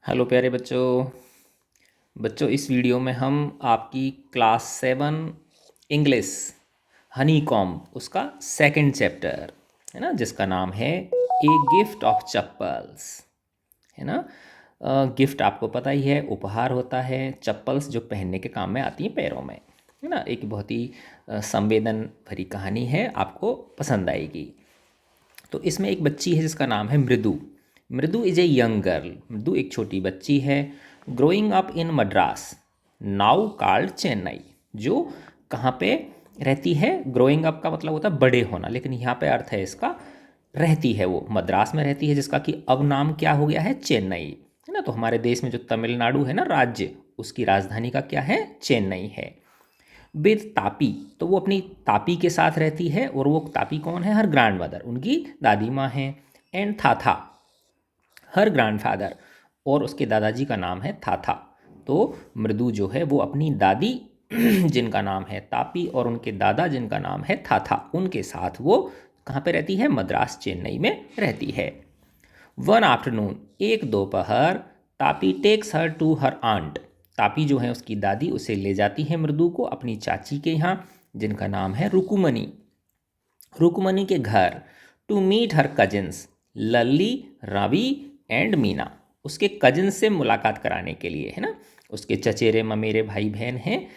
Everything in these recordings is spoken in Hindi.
हेलो प्यारे बच्चों। इस वीडियो में हम आपकी क्लास 7 इंग्लिश हनी कॉम्ब उसका सेकंड चैप्टर है ना, जिसका नाम है ए गिफ्ट ऑफ चप्पल्स, है ना। गिफ्ट आपको पता ही है, उपहार होता है। चप्पल्स जो पहनने के काम में आती हैं पैरों में, है ना। एक बहुत ही संवेदन भरी कहानी है, आपको पसंद आएगी। तो इसमें एक बच्ची है जिसका नाम है मृदु। मृदु इज ए यंग गर्ल। मृदु एक छोटी बच्ची है। Growing up in Madras, now called Chennai. जो कहाँ पे रहती है? ग्रोइंग अप का मतलब होता है बड़े होना, लेकिन यहाँ पे अर्थ है इसका रहती है, वो मद्रास में रहती है, जिसका कि अब नाम क्या हो गया है? चेन्नई, है ना। तो हमारे देश में जो तमिलनाडु है ना राज्य, उसकी राजधानी का क्या है? चेन्नई है। विद तापी, तो वो अपनी तापी के साथ रहती है। और वो तापी कौन है? हर ग्रैंड मदर, उनकी दादी माँ हैं। एंड थाथा, हर ग्रैंडफादर, और उसके दादाजी का नाम है थाथा। तो मृदु जो है वो अपनी दादी जिनका नाम है तापी और उनके दादा जिनका नाम है थाथा, उनके साथ वो कहाँ पे रहती है? मद्रास, चेन्नई में रहती है। वन आफ्टरनून, एक दोपहर, Tapi takes her to her aunt. Tapi जो है उसकी दादी उसे ले जाती है मृदु को अपनी चाची के यहाँ, जिनका नाम है रुकुमनी, रुकुमनी के घर। To meet her cousins Lalli, Ravi and Meena. उसके कजिन्स से मुलाकात कराने के लिए, है ना। उसके चचेरे ममेरे भाई बहन हैं।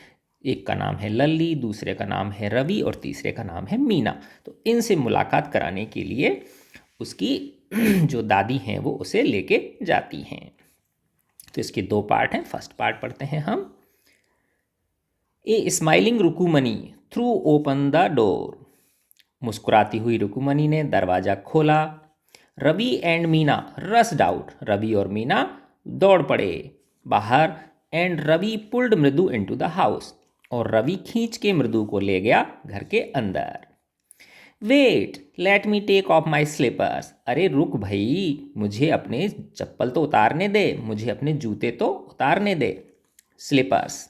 एक का नाम है लल्ली, दूसरे का नाम है रवि और तीसरे का नाम है मीना। तो इनसे मुलाकात कराने के लिए उसकी जो दादी हैं वो उसे लेके जाती हैं। तो इसके दो पार्ट हैं। फर्स्ट पार्ट पढ़ते हैं हम। A smiling Rukmini threw open the door. मुस्कुराती हुई रुकुमनी ने दरवाज़ा खोला। Ravi and Meena rushed out. Ravi और मीना दौड़ पड़े बाहर। And Ravi pulled Mridu into the house, और रवि खींच के मृदु को ले गया घर के अंदर। Wait, let me take off my slippers. अरे रुक भाई, मुझे अपने चप्पल तो उतारने दे, मुझे अपने जूते तो उतारने दे। स्लीपर्स,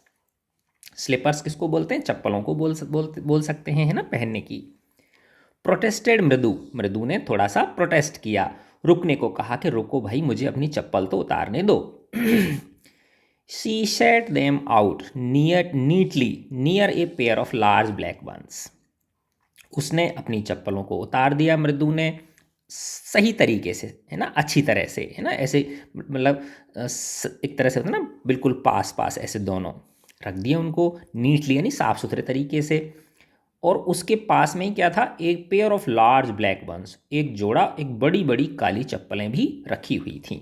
स्लीपर्स किसको बोलते हैं? चप्पलों को बोल सकते हैं, है ना, पहनने की। प्रोटेस्टेड मृदु, मृदु ने थोड़ा सा प्रोटेस्ट किया, रुकने को कहा कि रुको भाई, मुझे अपनी चप्पल तो उतारने दो। She set them out near neatly near a pair of large black ones. उसने अपनी चप्पलों को उतार दिया मृदु ने, सही तरीके से, है ना, अच्छी तरह से, है ना। ऐसे मतलब एक तरह से होता है ना, बिल्कुल पास पास ऐसे दोनों रख दिए उनको, नीटली यानी साफ सुथरे तरीके से। और उसके पास में ही क्या था? एक पेयर ऑफ लार्ज ब्लैक बंस, एक जोड़ा, एक बड़ी बड़ी काली चप्पलें भी रखी हुई थीं।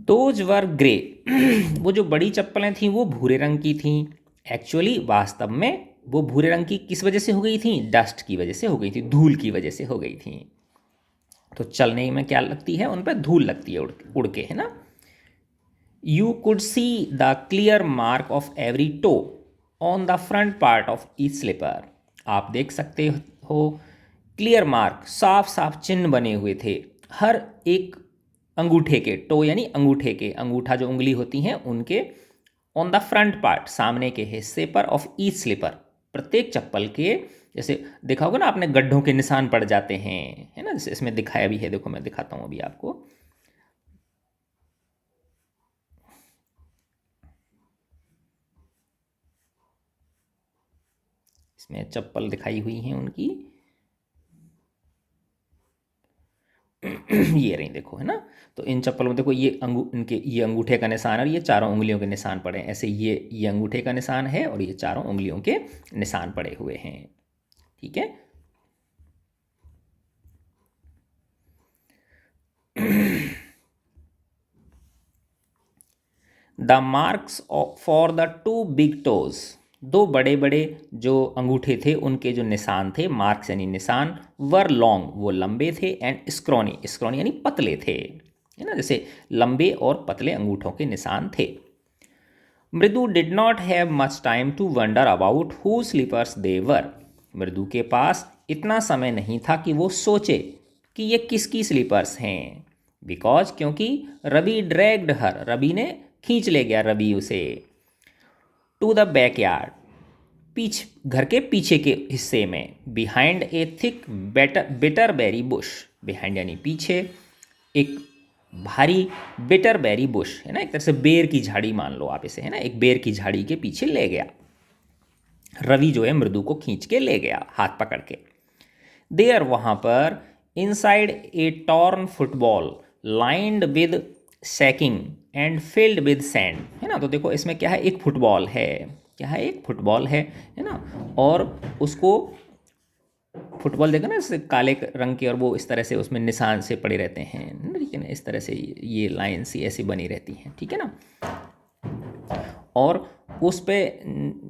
दोज वर ग्रे वो जो बड़ी चप्पलें थीं वो भूरे रंग की थीं। एक्चुअली वास्तव में वो भूरे रंग की किस वजह से हो गई थी? डस्ट की वजह से हो गई थी, धूल की वजह से हो गई थी। तो चलने में क्या लगती है? उन पर धूल लगती है उड़ के, है ना। You could see the clear mark of every toe on the front part of each slipper. आप देख सकते हो क्लियर मार्क, साफ साफ चिन्ह बने हुए थे हर एक अंगूठे के। टो यानी अंगूठे के, अंगूठा जो उंगली होती हैं उनके। ऑन द फ्रंट पार्ट, सामने के हिस्से पर, ऑफ ईच स्लीपर, प्रत्येक चप्पल के। जैसे देखा होगा ना आपने, गड्ढों के निशान पड़ जाते हैं, है ना। जैसे इसमें दिखाया भी है, देखो मैं दिखाता हूँ अभी आपको। इसमें चप्पल दिखाई हुई हैं उनकी। ये रही, देखो, है ना। तो इन चप्पलों में देखो, ये इनके ये अंगूठे का निशान और ये चारों उंगलियों के निशान पड़े हैं। ऐसे ये अंगूठे का निशान है और ये चारों उंगलियों के निशान पड़े हुए हैं, ठीक है। The marks for the two big toes, दो बड़े बड़े जो अंगूठे थे उनके जो निशान थे, मार्क्स यानी निशान, वर लॉन्ग, वो लंबे थे, एंड स्क्रॉनी, स्क्रॉनी यानी पतले थे, है ना। जैसे लंबे और पतले अंगूठों के निशान थे। Mridu did not have much time to wonder about whose slippers they were. Mridu के पास इतना समय नहीं था कि वो सोचे कि ये किसकी स्लीपर्स हैं। बिकॉज, क्योंकि रवि ड्रैग्ड हर, रवि ने खींच ले गया रवि उसे। टू द बैकयार्ड, घर के पीछे के हिस्से में। Behind a thick bitter berry bush, behind यानी पीछे, एक भारी बिटर बेरी बुश, है ना, एक तरह से बेर की झाड़ी मान लो आप इसे, है ना, एक बेर की झाड़ी के पीछे ले गया। रवि जो है मृदु को खींच के ले गया हाथ पकड़ के। देयर, वहां पर, inside a torn football lined with sacking and filled with sand, है ना। तो देखो इसमें क्या है, एक फुटबॉल है, क्या है, एक फुटबॉल है ना, और उसको फुटबॉल देखो ना, इससे काले रंग के, और वो इस तरह से उसमें निशान से पड़े रहते हैं, ठीक है ना, इस तरह से ये लाइन सी ऐसी बनी रहती हैं, ठीक है ना। और उस पे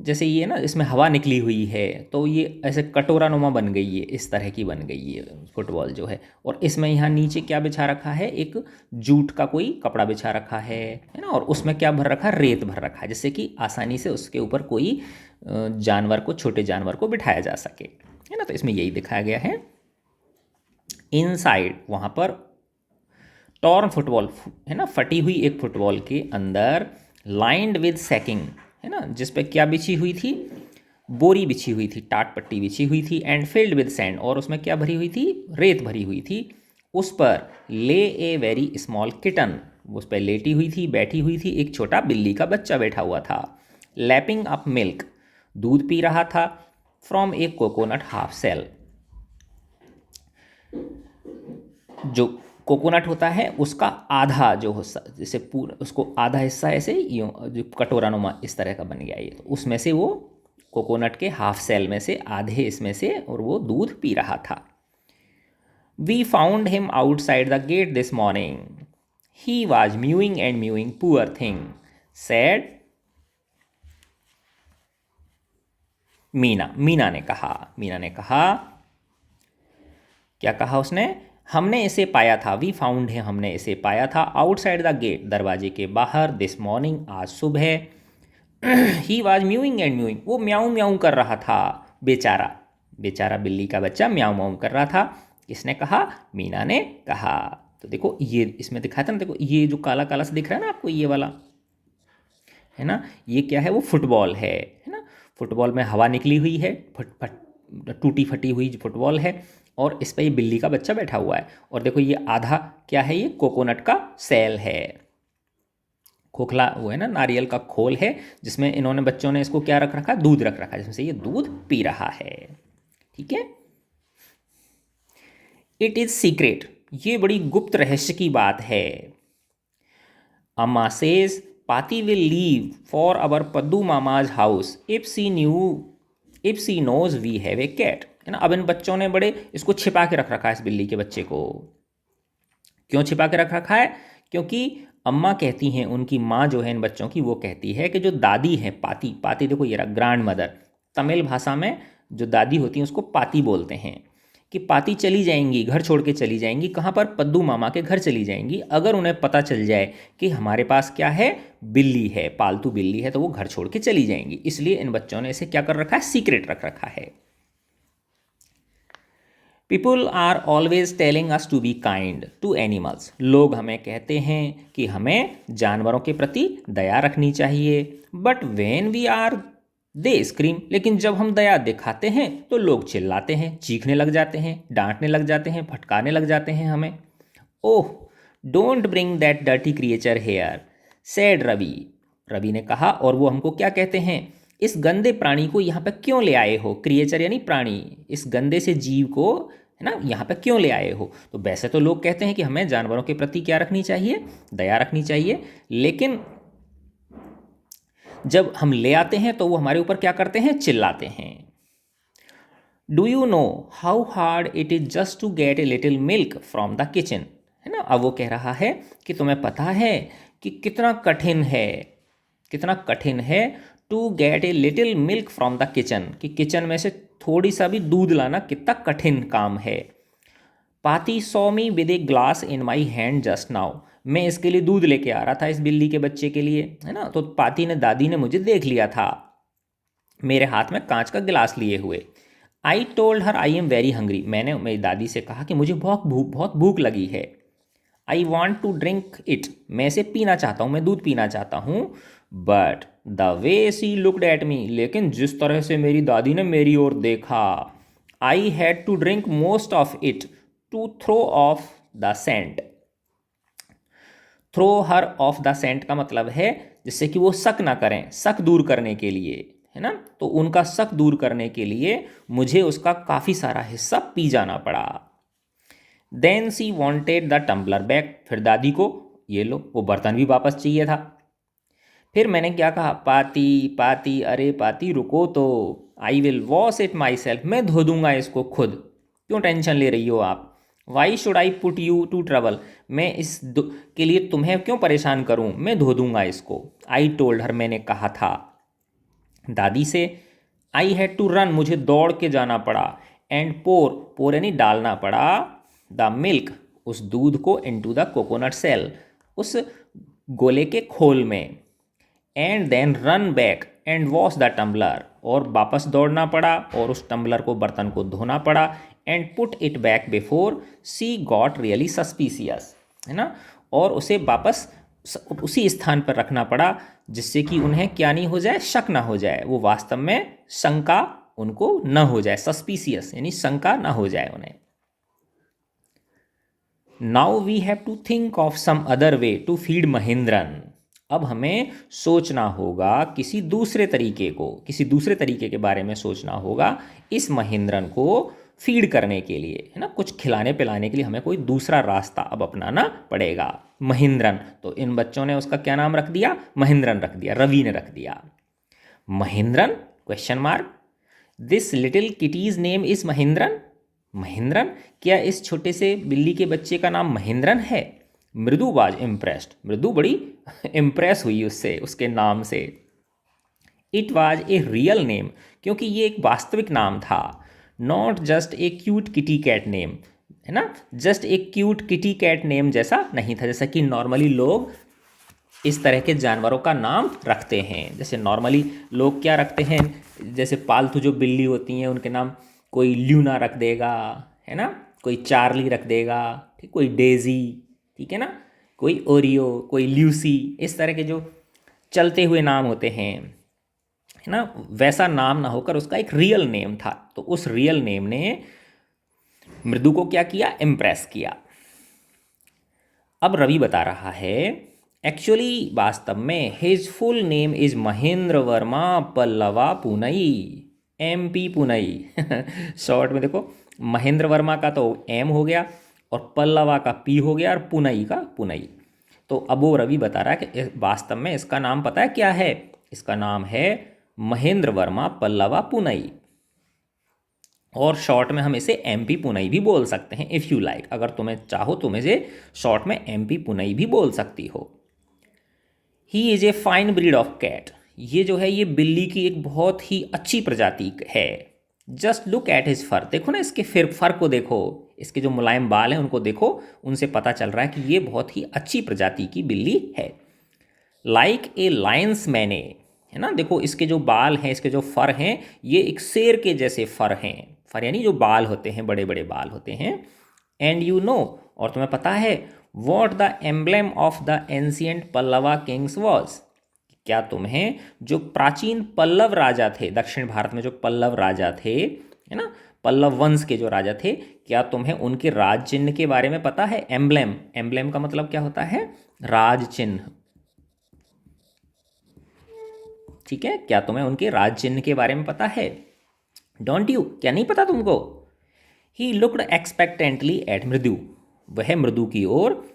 जैसे ये ना, इसमें हवा निकली हुई है, तो ये ऐसे कटोरा नुमा बन गई है, इस तरह की बन गई है फुटबॉल जो है। और इसमें यहाँ नीचे क्या बिछा रखा है, एक जूट का कोई कपड़ा बिछा रखा है ना, और उसमें क्या भर रखा है, रेत भर रखा है, जिससे कि आसानी से उसके ऊपर कोई जानवर को, छोटे जानवर को बिठाया जा सके, है ना। तो इसमें यही दिखाया गया है। इनसाइड, वहाँ पर, टॉर्न फुटबॉल, है ना, फटी हुई एक फुटबॉल के अंदर, लाइंड विद सैकिंग, है ना, जिस पे क्या बिछी हुई थी, बोरी बिछी हुई थी, टाट पट्टी बिछी हुई थी, एंड फिल्ड विद सैंड, और उसमें क्या भरी हुई थी, रेत भरी हुई थी। उस पर ले ए वेरी स्मॉल किटन, उस पर लेटी हुई थी, बैठी हुई थी, एक छोटा बिल्ली का बच्चा बैठा हुआ था। लैपिंग अप मिल्क, दूध पी रहा था, from a coconut half shell, जो कोकोनट होता है उसका आधा जो हिस्सा, जैसे पूरा उसको आधा हिस्सा ऐसे यूँ जो कटोरा नुमा इस तरह का बन गया ये, तो उसमें से वो कोकोनट के हाफ सेल में से आधे इसमें से, और वो दूध पी रहा था। We found him outside the gate this morning, he was mewing and mewing, poor thing, said Meena. Meena ने कहा, क्या कहा उसने, हमने इसे पाया था, वी फाउंड है, हमने इसे पाया था, आउटसाइड द गेट, दरवाजे के बाहर, दिस मॉर्निंग, आज सुबह। ही वॉज म्यूइंग एंड म्यूइंग, वो म्याऊं म्याऊं कर रहा था, बेचारा, बेचारा बिल्ली का बच्चा म्याऊं म्याऊं कर रहा था। किसने कहा, मीना ने कहा। तो देखो ये इसमें दिखाया था ना, देखो ये जो काला काला से दिख रहा है ना आपको, ये वाला है ना, ये क्या है, वो फुटबॉल है ना। फुटबॉल में हवा निकली हुई है, फट फट टूटी फटी हुई फुटबॉल है, और इस पर ये बिल्ली का बच्चा बैठा हुआ है। और देखो ये आधा क्या है, ये कोकोनट का सेल है, खोखला वो है ना, नारियल का खोल है, जिसमें इन्होंने बच्चों ने इसको क्या रख रखा है, दूध रख रखा है, जिसमें से ये दूध पी रहा है, ठीक है। इट इज सीक्रेट, ये बड़ी गुप्त रहस्य की बात है। Amma says Paati will leave for our Paddu Mama's house if she knows we have a cat, है ना। अब इन बच्चों ने बड़े इसको छिपा के रख रखा है, इस बिल्ली के बच्चे को। क्यों छिपा के रख रखा है, क्योंकि अम्मा कहती हैं, उनकी माँ जो है इन बच्चों की, वो कहती है कि जो दादी है, पाती, पाती देखो ये रहा, ग्रैंड मदर, तमिल भाषा में जो दादी होती हैं उसको पाती बोलते हैं, कि पाती चली जाएंगी, घर छोड़ के चली जाएंगी, कहाँ पर, पद्दू मामा के घर चली जाएंगी, अगर उन्हें पता चल जाए कि हमारे पास क्या है, बिल्ली है, पालतू बिल्ली है, तो वो घर छोड़ के चली जाएंगी। इसलिए इन बच्चों ने इसे क्या कर रखा है, सीक्रेट रख रखा है। People are always telling us to be kind to animals, लोग हमें कहते हैं कि हमें जानवरों के प्रति दया रखनी चाहिए। But when we are they scream, लेकिन जब हम दया दिखाते हैं तो लोग चिल्लाते हैं, चीखने लग जाते हैं, डांटने लग जाते हैं, फटकारने लग जाते हैं हमें। Oh don't bring that dirty creature here, said Ravi, Ravi ने कहा। और वो हमको क्या कहते हैं, इस गंदे प्राणी को यहाँ पे क्यों ले आए हो, क्रिएचर यानी प्राणी, इस गंदे से जीव को, है ना, यहाँ पे क्यों ले आए हो। तो वैसे तो लोग कहते हैं कि हमें जानवरों के प्रति क्या रखनी चाहिए, दया रखनी चाहिए, लेकिन जब हम ले आते हैं तो वो हमारे ऊपर क्या करते हैं, चिल्लाते हैं। Do you know how hard it is just to get a little milk from the kitchen, है ना। अब वो कह रहा है कि तुम्हें पता है कि कितना कठिन है, कितना कठिन है, to get a little milk from the kitchen, कि किचन में से थोड़ी सा भी दूध लाना कितना कठिन काम है। पाती saw me with a glass in my hand just now, मैं इसके लिए दूध लेके आ रहा था, इस बिल्ली के बच्चे के लिए, है ना। तो पाती ने, दादी ने मुझे देख लिया था मेरे हाथ में कांच का गिलास लिए हुए। I told her I am very hungry, मैंने मेरी दादी से कहा कि मुझे बहुत भूख लगी है। I want to drink it, मैं इसे पीना चाहता हूँ, मैं दूध पीना चाहता हूँ। But the way she looked at me, लेकिन जिस तरह से मेरी दादी ने मेरी ओर देखा, I had to drink most of it to throw off the scent, throw her off the scent का मतलब है जिससे कि वो शक ना करें, शक दूर करने के लिए, है ना। तो उनका शक दूर करने के लिए मुझे उसका काफ़ी सारा हिस्सा पी जाना पड़ा। Then she wanted the tumbler back, फिर दादी को ये लो वो बर्तन भी वापस चाहिए था। फिर मैंने क्या कहा, पाती पाती, अरे पाती रुको तो, I will wash it my self, मैं धो दूंगा इसको खुद, क्यों टेंशन ले रही हो आप। Why should I put you to trouble, मैं के लिए तुम्हें क्यों परेशान करूं, मैं धो दूंगा इसको। आई टोल्ड हर, मैंने कहा था दादी से। आई हैड टू रन, मुझे दौड़ के जाना पड़ा। एंड पोर, पोर यानी डालना पड़ा, द मिल्क, उस दूध को, इनटू द कोकोनट सेल, उस गोले के खोल में। And then run back and wash the tumbler, और वापस दौड़ना पड़ा और उस टम्बलर को, बर्तन को धोना पड़ा। And put it back before she got really suspicious, है ना, और उसे वापस उसी स्थान पर रखना पड़ा जिससे कि उन्हें क्या नहीं हो जाए, शक ना हो जाए, वो वास्तव में शंका उनको न हो जाए, सस्पिशियस यानी शंका ना हो जाए उन्हें। Now we have to think of some other way to feed Mahendran, अब हमें सोचना होगा किसी दूसरे तरीके को, किसी दूसरे तरीके के बारे में सोचना होगा इस महेंद्रन को फीड करने के लिए, है ना, कुछ खिलाने पिलाने के लिए हमें कोई दूसरा रास्ता अब अपनाना पड़ेगा। महेंद्रन, तो इन बच्चों ने उसका क्या नाम रख दिया, महेंद्रन रख दिया, रवि ने रख दिया Mahendran question mark. This little kitty's name is Mahendran, Mahendran, क्या इस छोटे से बिल्ली के बच्चे का नाम महेंद्रन है। मृदु वाज इम्प्रेस्ड, मृदु बड़ी इम्प्रेस हुई उससे, उसके नाम से। It was a real name, क्योंकि ये एक वास्तविक नाम था। Not just a cute kitty cat name, है ना, just a cute kitty cat name जैसा नहीं था, जैसा कि नॉर्मली लोग इस तरह के जानवरों का नाम रखते हैं। जैसे नॉर्मली लोग क्या रखते हैं, जैसे पालतू जो बिल्ली होती हैं उनके नाम कोई ल्यूना रख देगा, है ना, कोई चार्ली रख देगा, ठीक, कोई डेजी, ठीक है ना, कोई ओरियो, कोई ल्यूसी, इस तरह के जो चलते हुए नाम होते हैं, है ना, वैसा नाम ना होकर उसका एक रियल नेम था। तो उस रियल नेम ने मृदु को क्या किया, इम्प्रेस किया। अब रवि बता रहा है एक्चुअली वास्तव में his full name is Mahendra Verma Pallava Punai, MP Punai short में देखो, महेंद्र वर्मा का तो M हो गया और पल्लवा का P हो गया और पुनई का पुनई। तो अब वो रवि बता रहा है कि वास्तव में इसका नाम पता है क्या है, इसका नाम है महेंद्र वर्मा पल्लवा पुनई, और शॉर्ट में हम इसे MP पुनई भी बोल सकते हैं इफ़ यू लाइक, अगर तुम्हें चाहो तुम इसे शॉर्ट में MP पुनई भी बोल सकती हो। He is a fine breed of cat, ये जो है ये बिल्ली की एक बहुत ही अच्छी प्रजाति है। जस्ट लुक एट हिज फर, देखो ना इसके फर को देखो, इसके जो मुलायम बाल हैं उनको देखो, उनसे पता चल रहा है कि ये बहुत ही अच्छी प्रजाति की बिल्ली है। लाइक ए लायंस मैने, है ना, देखो इसके जो बाल हैं, इसके जो फर हैं, ये एक शेर के जैसे फर हैं, फर यानी जो बाल होते हैं, बड़े बड़े बाल होते हैं। एंड यू नो, और तुम्हें पता है, what the emblem of the ancient Pallava Kings was, क्या तुम्हें जो प्राचीन पल्लव राजा थे, दक्षिण भारत में जो पल्लव राजा थे, है ना, पल्लव वंश के जो राजा थे, क्या तुम्हें उनके राज चिन्ह के बारे में पता है। एम्ब्लेम, एम्ब्लेम का मतलब क्या होता है, राज चिन्ह, ठीक है, क्या तुम्हें उनके राज चिन्ह के बारे में पता है। डोंट यू, क्या नहीं पता तुमको। ही लुक्ड एक्सपेक्टेंटली एट मृदु, वह मृदु की ओर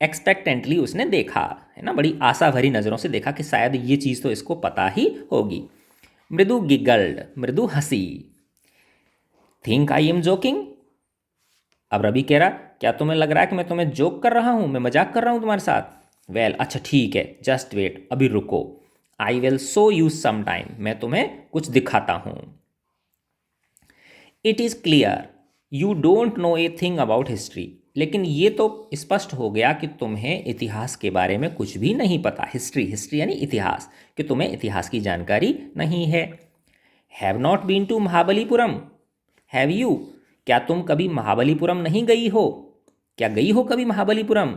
एक्सपेक्टेंटली उसने देखा, है ना, बड़ी आशा भरी नज़रों से देखा कि शायद ये चीज़ तो इसको पता ही होगी। मृदु गिगल्ड, मृदु हंसी। थिंक आई एम जोकिंग, अब रवि कह रहा क्या तुम्हें लग रहा है कि मैं तुम्हें जोक कर रहा हूँ, मैं मजाक कर रहा हूँ तुम्हारे साथ। वेल, अच्छा ठीक है, जस्ट वेट, अभी रुको, I will show you some time, मैं तुम्हें कुछ दिखाता हूँ। It is clear you don't know a thing about history, लेकिन ये तो स्पष्ट हो गया कि तुम्हें इतिहास के बारे में कुछ भी नहीं पता। हिस्ट्री, हिस्ट्री यानी इतिहास, कि तुम्हें इतिहास की जानकारी नहीं है। Have not been to Mahabalipuram, have you, क्या तुम कभी महाबलीपुरम नहीं गई हो, क्या गई हो कभी महाबलीपुरम।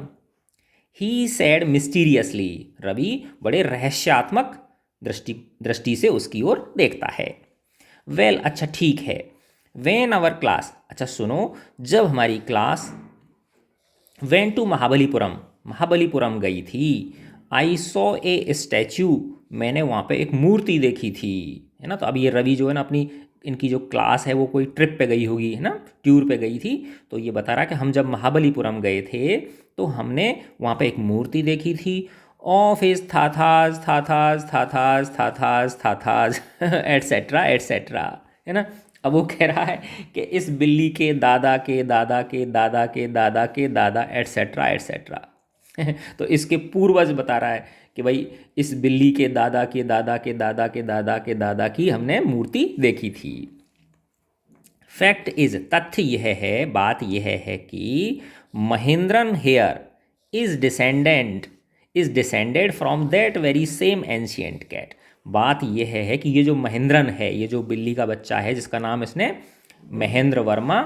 ही सैड मिस्टीरियसली, रवि बड़े रहस्यात्मक दृष्टि से उसकी ओर देखता है। वेल, अच्छा ठीक है। वेन आवर क्लास, अच्छा सुनो, जब हमारी class went to Mahabalipuram, Mahabalipuram गई थी। आई सॉ ए स्टैचू, मैंने वहाँ पे एक मूर्ति देखी थी, है ना। तो अब ये रवि जो है ना अपनी इनकी जो क्लास है वो कोई ट्रिप पे गई होगी, है ना, टूर पे गई थी, तो ये बता रहा है कि हम जब महाबलीपुरम गए थे तो हमने वहाँ पे एक मूर्ति देखी थी ऑफ हिज थाथाज थाथाज थाथाज थाथाज थाथाज एटसेट्रा एटसेट्रा, है ना। अब वो कह रहा है कि इस बिल्ली के दादा के दादा के दादा के दादा के दादा एटसेट्रा एटसेट्रा तो इसके पूर्वज बता रहा है कि भाई इस बिल्ली के दादा के दादा के दादा के दादा के दादा की हमने मूर्ति देखी थी। फैक्ट इज, तथ्य यह है, बात यह है कि Mahendran here is descended from that very same ancient cat. बात यह है कि ये जो महेंद्रन है, ये जो बिल्ली का बच्चा है जिसका नाम इसने महेंद्र वर्मा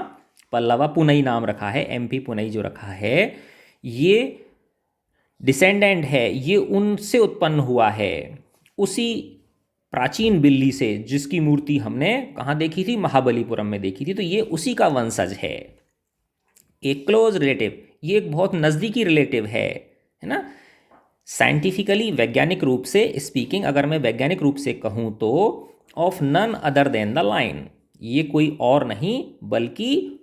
पल्लवा पुनई नाम रखा है, MP पुनई जो रखा है, ये डिसेंडेंट है, ये उनसे उत्पन्न हुआ है, उसी प्राचीन बिल्ली से जिसकी मूर्ति हमने कहाँ देखी थी, महाबलीपुरम में देखी थी। तो ये उसी का वंशज है, एक क्लोज रिलेटिव, ये एक बहुत नज़दीकी रिलेटिव है ना। साइंटिफिकली, वैज्ञानिक रूप से स्पीकिंग, अगर मैं वैज्ञानिक रूप से कहूँ तो of none other than the line, ये कोई और नहीं बल्कि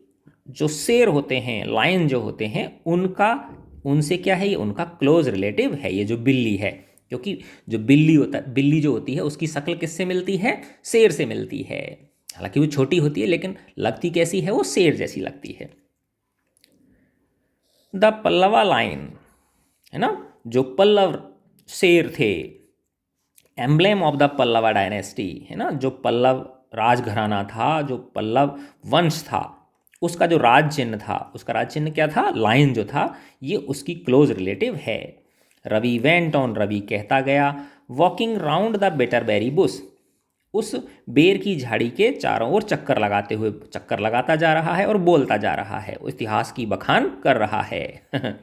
जो शेर होते हैं, लायन जो होते हैं, उनका, उनसे क्या है, ये उनका क्लोज रिलेटिव है ये जो बिल्ली है। क्योंकि जो बिल्ली जो होती है उसकी शक्ल किससे मिलती है, शेर से मिलती है। हालांकि वो छोटी होती है लेकिन लगती कैसी है, वो शेर जैसी लगती है। द पल्लवा लाइन, है ना, जो पल्लव शेर थे, emblem of the Pallava dynasty, है ना, जो पल्लव राजघराना था, जो पल्लव वंश था, उसका जो राज चिन्ह था, उसका राज चिन्ह क्या था, लायन जो था, ये उसकी क्लोज रिलेटिव है। रवि वेंट ऑन, रवि कहता गया, वॉकिंग राउंड द बेटरबेरी बुश, उस बेर की झाड़ी के चारों ओर चक्कर लगाता जा रहा है और बोलता जा रहा है, इतिहास की बखान कर रहा है।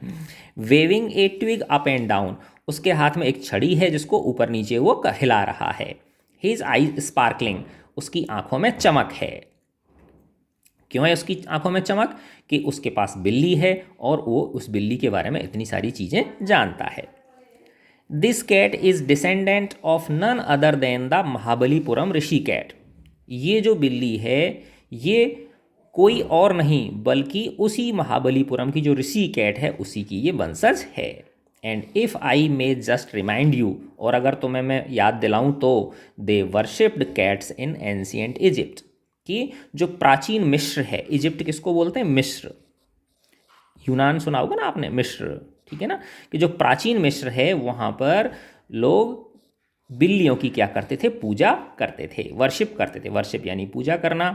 Waving a twig up and down, उसके हाथ में एक छड़ी है जिसको ऊपर नीचे वो हिला रहा है। हिज आईज स्पार्कलिंग, उसकी आंखों में चमक है। क्यों है उसकी आंखों में चमक? कि उसके पास बिल्ली है और वो उस बिल्ली के बारे में इतनी सारी चीज़ें जानता है। This cat is descendant of none other than the Mahabalipuram Rishi cat, ये जो बिल्ली है ये कोई और नहीं बल्कि उसी महाबलीपुरम की जो ऋषि कैट है उसी की ये वंशज है। And if I may just remind you, और अगर तुम्हें मैं याद दिलाऊं तो, they worshipped cats in ancient Egypt, कि जो प्राचीन मिस्र है, इजिप्ट किसको बोलते हैं, मिस्र, यूनान सुना होगा ना आपने, मिस्र, ठीक है ना, कि जो प्राचीन मिस्र है वहाँ पर लोग बिल्लियों की क्या करते थे, पूजा करते थे, वर्शिप करते थे, वर्शिप यानी पूजा करना।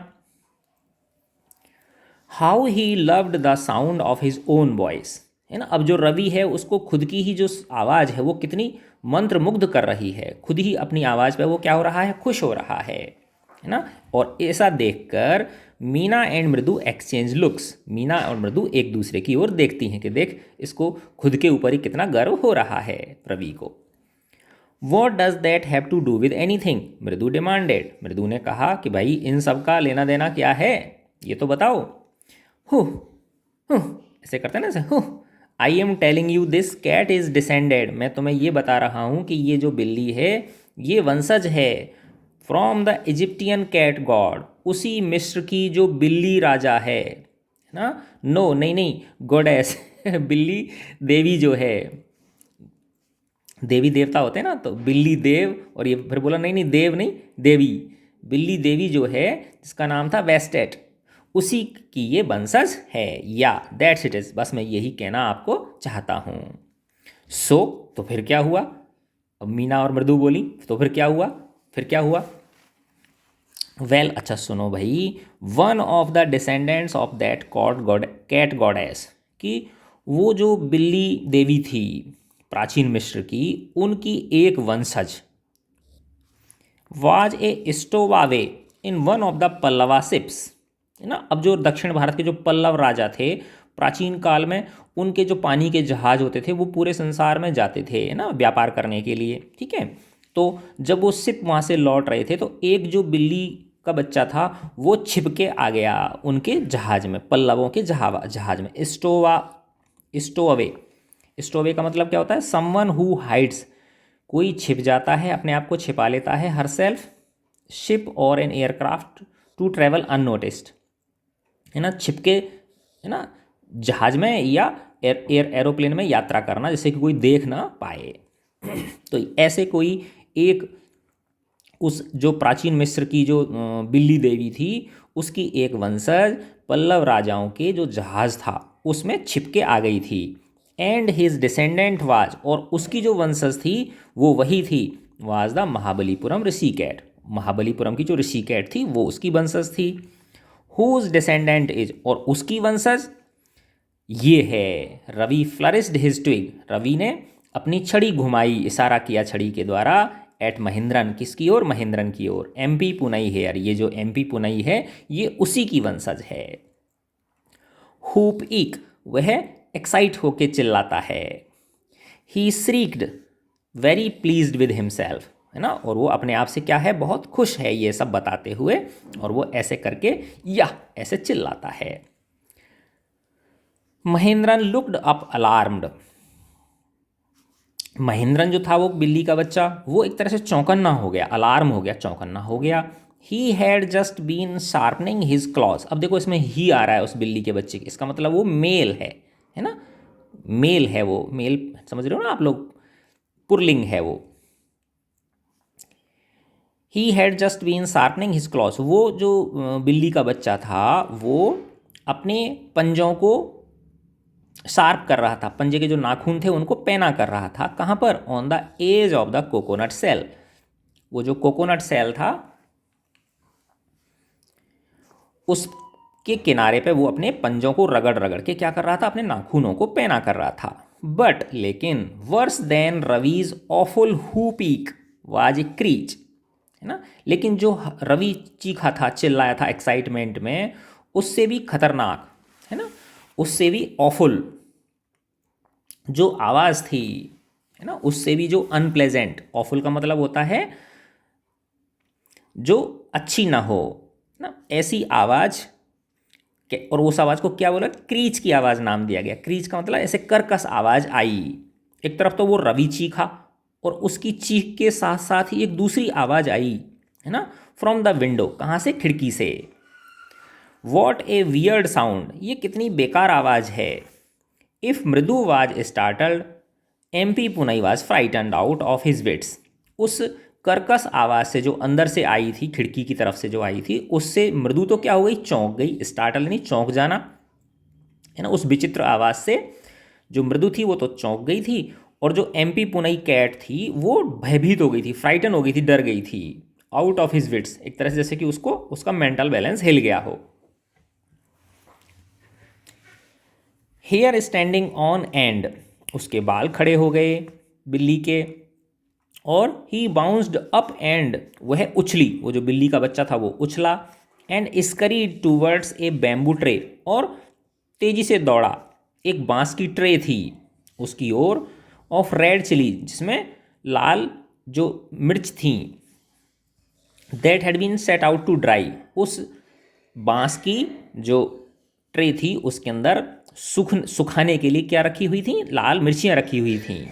How he loved the sound of his own voice, है ना। अब जो रवि है उसको खुद की ही जो आवाज़ है वो कितनी मंत्रमुग्ध कर रही है, खुद ही अपनी आवाज़ पे वो क्या हो रहा है, खुश हो रहा है ना। और ऐसा देखकर मीना एंड मृदु एक्सचेंज लुक्स, मीना और मृदु एक दूसरे की ओर देखती हैं कि देख इसको खुद के ऊपर ही कितना गर्व हो रहा है रवि को। What does that have to do with anything, Mridu demanded, Mridu ने कहा कि भाई इन सब का लेना देना क्या है, ये तो बताओ। ऐसे करते हैं ना, ऐसे I am telling you this cat is descended, मैं तुम्हें ये बता रहा हूँ कि ये जो बिल्ली है ये वंशज है from the Egyptian cat god, उसी मिस्र की जो बिल्ली राजा है ना। नो नहीं गॉडेस बिल्ली देवी जो है, देवी देवता होते हैं ना, तो बिल्ली देव, और ये फिर बोला नहीं देव नहीं देवी, बिल्ली देवी जो है जिसका नाम था वेस्टेट, उसी की ये वंशज है। या दैट्स इट इज़, बस मैं यही कहना आपको चाहता हूँ। सो तो फिर क्या हुआ, अब मीना और मृदु बोली तो फिर क्या हुआ, वेल अच्छा सुनो भाई, one of the descendants of that cat goddess, कि वो जो बिल्ली देवी थी प्राचीन मिस्र की, उनकी एक वंशज, was a stowaway in one of the Pallava ships, है ना। अब जो दक्षिण भारत के जो पल्लव राजा थे प्राचीन काल में, उनके जो पानी के जहाज होते थे वो पूरे संसार में जाते थे, है ना, व्यापार करने के लिए, ठीक है। तो जब वो शिप वहाँ से लौट रहे थे तो एक जो बिल्ली का बच्चा था वो छिप के आ गया उनके जहाज में, पल्लवों के जहाज में, स्टोअवे स्टोवे का मतलब क्या होता है? समवन हु हाइड्स, कोई छिप जाता है, अपने आप को छिपा लेता है, हर सेल्फ, शिप और an aircraft to travel unnoticed, है ना, छिपके, है ना, जहाज में या एरोप्लेन में यात्रा करना जिससे कि कोई देख ना पाए। तो ऐसे कोई एक, उस जो प्राचीन मिस्र की जो बिल्ली देवी थी, उसकी एक वंशज पल्लव राजाओं के जो जहाज था उसमें छिपके आ गई थी। एंड हिज डिसेंडेंट वाज, और उसकी जो वंशज थी वो वही थी, was the Mahabalipuram Rishi cat, Mahabalipuram की जो ऋषि कैट थी वो उसकी वंशज थी। हुज डिसेंडेंट इज, और उसकी वंशज ये है, रवि फ्लरिस्ड हिज ट्विग, रवि ने अपनी छड़ी घुमाई, इशारा किया छड़ी के द्वारा, एट महेंद्रन, किसकी ओर? महेंद्रन की ओर। एमपी पुनई हेयर, ये जो एमपी पुनई है ये उसी की वंशज है। हुप ईक, वह एक्साइट होके चिल्लाता है। ही श्रीक्ड वेरी प्लीज्ड विद हिमसेल्फ, है ना, और वो अपने आप से क्या है? बहुत खुश है ये सब बताते हुए, और वो ऐसे करके या ऐसे चिल्लाता है। Mahendran looked up alarmed, Mahendran जो था वो बिल्ली का बच्चा, वो एक तरह से चौंकन्ना हो गया, अलार्म हो गया, चौंकन्ना हो गया। He had just been sharpening his claws, अब देखो इसमें ही आ रहा है उस बिल्ली के बच्चे के, इसका मतलब वो मेल है ना, मेल है वो, मेल समझ रहे हो ना आप लोग, पुरलिंग है वो। He had just been sharpening his claws, वो जो बिल्ली का बच्चा था वो अपने पंजों को शार्प कर रहा था, पंजे के जो नाखून थे उनको पैना कर रहा था। कहाँ पर? On the edge of the coconut shell, वो जो कोकोनट सेल था उसके किनारे पे वो अपने पंजों को रगड़ रगड़ के क्या कर रहा था? अपने नाखूनों को पैना कर रहा था। बट लेकिन वर्स देन रवीज ऑफुल हुपीक वाज ए क्रीच, है ना, लेकिन जो रवि चीखा था, चिल्लाया था एक्साइटमेंट में, उससे भी खतरनाक, है ना, उससे भी ऑफुल जो आवाज़ थी, है ना, उससे भी जो अनप्लेजेंट, ऑफुल का मतलब होता है जो अच्छी ना हो ना, ऐसी आवाज़ के, और उस आवाज़ को क्या बोला? क्रीच की आवाज़ नाम दिया गया। क्रीच का मतलब ऐसे कर्कश आवाज़ आई। एक तरफ तो वो रवि चीखा और उसकी चीख के साथ साथ ही एक दूसरी आवाज़ आई, है ना, फ्रॉम द विंडो, कहाँ से? खिड़की से। वॉट ए वियर्ड साउंड, ये कितनी बेकार आवाज़ है। इफ़ मृदु वाज स्टार्टल्ड, एमपी पुनई was frightened out of his wits, उस कर्कश आवाज़ से जो अंदर से आई थी, खिड़की की तरफ से जो आई थी, उससे मृदु तो क्या हो गई? चौंक गई। स्टार्टल नहीं, चौंक जाना, है ना, उस विचित्र आवाज़ से जो मृदु थी वो तो चौंक गई थी, और जो एमपी पुनई कैट थी वो भयभीत हो गई थी, फ्राइटन हो गई थी, डर गई थी। आउट ऑफ हिज विट्स, एक तरह से जैसे कि उसको उसका मेंटल बैलेंस हिल गया हो। हेयर स्टैंडिंग ऑन एंड, उसके बाल खड़े हो गए बिल्ली के। और ही बाउंस्ड अप एंड, वह उछली, वो जो बिल्ली का बच्चा था वो उछला। And scurried towards a bamboo tray, और तेजी से दौड़ा, एक बांस की ट्रे थी उसकी ओर, ऑफ रेड चिली, जिसमें लाल जो मिर्च थी, that had been set out to dry, उस बांस की जो ट्रे थी उसके अंदर सुखाने के लिए क्या रखी हुई थी? लाल मिर्चियाँ रखी हुई थी।